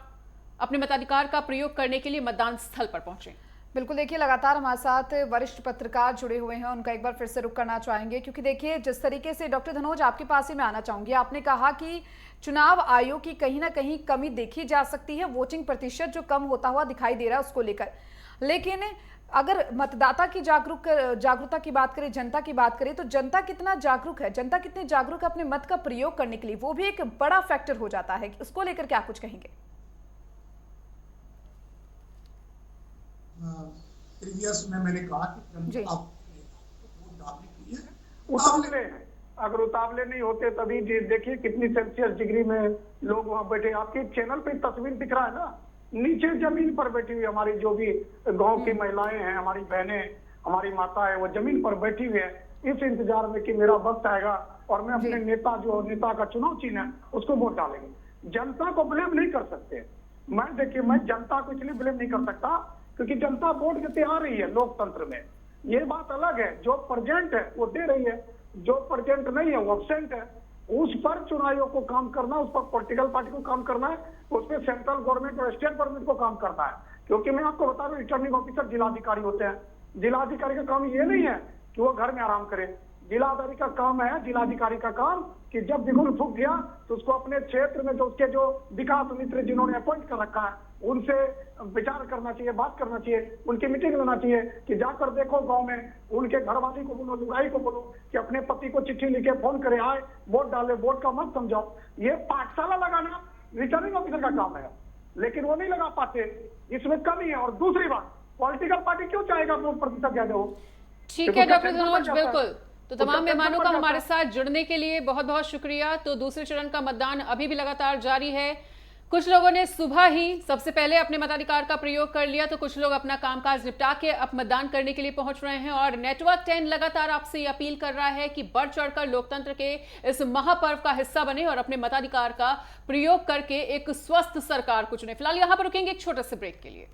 अपने मताधिकार का प्रयोग करने के लिए मतदान स्थल पर पहुंचे। बिल्कुल, देखिए लगातार हमारे साथ वरिष्ठ पत्रकार जुड़े हुए हैं, उनका एक बार फिर से रुख करना चाहेंगे, क्योंकि देखिए जिस तरीके से डॉक्टर धनोज आपके पास ही मैं आना चाहूंगी। आपने कहा कि चुनाव आयोग की कहीं ना कहीं कमी देखी जा सकती है, वोटिंग प्रतिशत जो कम होता हुआ दिखाई दे रहा है उसको लेकर, लेकिन अगर मतदाता की जागरूकता की बात करें, जनता की बात करें, तो जनता कितना जागरूक है, जनता कितनी जागरूक है अपने मत का प्रयोग करने के लिए, वो भी एक बड़ा फैक्टर हो जाता है। उसको लेकर क्या कुछ कहेंगे? प्रीवियस में मैंने कहा कि उतावले हैं, अगर उतावले नहीं होते तभी देखिए कितनी सेल्सियस डिग्री में लोग वहां बैठे। आपके चैनल पे तस्वीर दिख रहा है ना, नीचे जमीन पर बैठी हुई हमारी जो भी गांव की महिलाएं हैं, हमारी बहनें, हमारी माता है, वो जमीन पर बैठी हुई है इस इंतजार में कि मेरा वक्त आएगा और मैं अपने नेता का चुनाव चिन्ह है उसको वोट डालेंगे। जनता को ब्लेम नहीं कर सकते। मैं जनता को इसलिए ब्लेम नहीं कर सकता क्योंकि जनता वोट देते आ रही है लोकतंत्र में। ये बात अलग है, जो प्रेजेंट है वो दे रही है, जो प्रेजेंट नहीं है वो एब्सेंट है। उस पर चुनाव आयोग को काम करना, उस पर पॉलिटिकल पार्टी को काम करना है, उस पर सेंट्रल गवर्नमेंट और स्टेट गवर्नमेंट को काम करना है। क्योंकि मैं आपको बता रहा हूँ, रिटर्निंग ऑफिसर जिलाधिकारी होते हैं। जिलाधिकारी का काम ये नहीं है कि वो घर में आराम करे। जिलाधिकारी का काम है, जिलाधिकारी का काम कि जब बिगुल फूक गया तो उसको अपने क्षेत्र में जो उसके जो विकास मित्र जिन्होंने अपॉइंट कर रखा है उनसे विचार करना चाहिए, बात करना चाहिए, उनकी मीटिंग लेना चाहिए कि जाकर देखो गांव में, उनके घरवाली को बोलो, लुगाई को बोलो कि अपने पति को चिट्ठी लिखे फोन करे, आए वोट डाले, वोट का मत समझाओ। ये पाठशाला लगाना रिटर्निंग ऑफिसर का काम है, लेकिन वो नहीं लगा पाते, इसमें कमी है। और दूसरी बात, पॉलिटिकल पार्टी क्यों चाहेगा वोट प्रतिशत ज्यादा हो? ठीक है डॉक्टर धनोज, बिल्कुल। तो तमाम मेहमानों का हमारे साथ जुड़ने के लिए बहुत बहुत शुक्रिया। तो दूसरे चरण का मतदान अभी भी लगातार जारी है। कुछ लोगों ने सुबह ही सबसे पहले अपने मताधिकार का प्रयोग कर लिया, तो कुछ लोग अपना कामकाज निपटा के अब मतदान करने के लिए पहुंच रहे हैं। और नेटवर्क 10 लगातार आपसे ये अपील कर रहा है कि बढ़ चढ़कर लोकतंत्र के इस महापर्व का हिस्सा बने और अपने मताधिकार का प्रयोग करके एक स्वस्थ सरकार को चुने। फिलहाल यहां पर रुकेंगे एक छोटे से ब्रेक के लिए।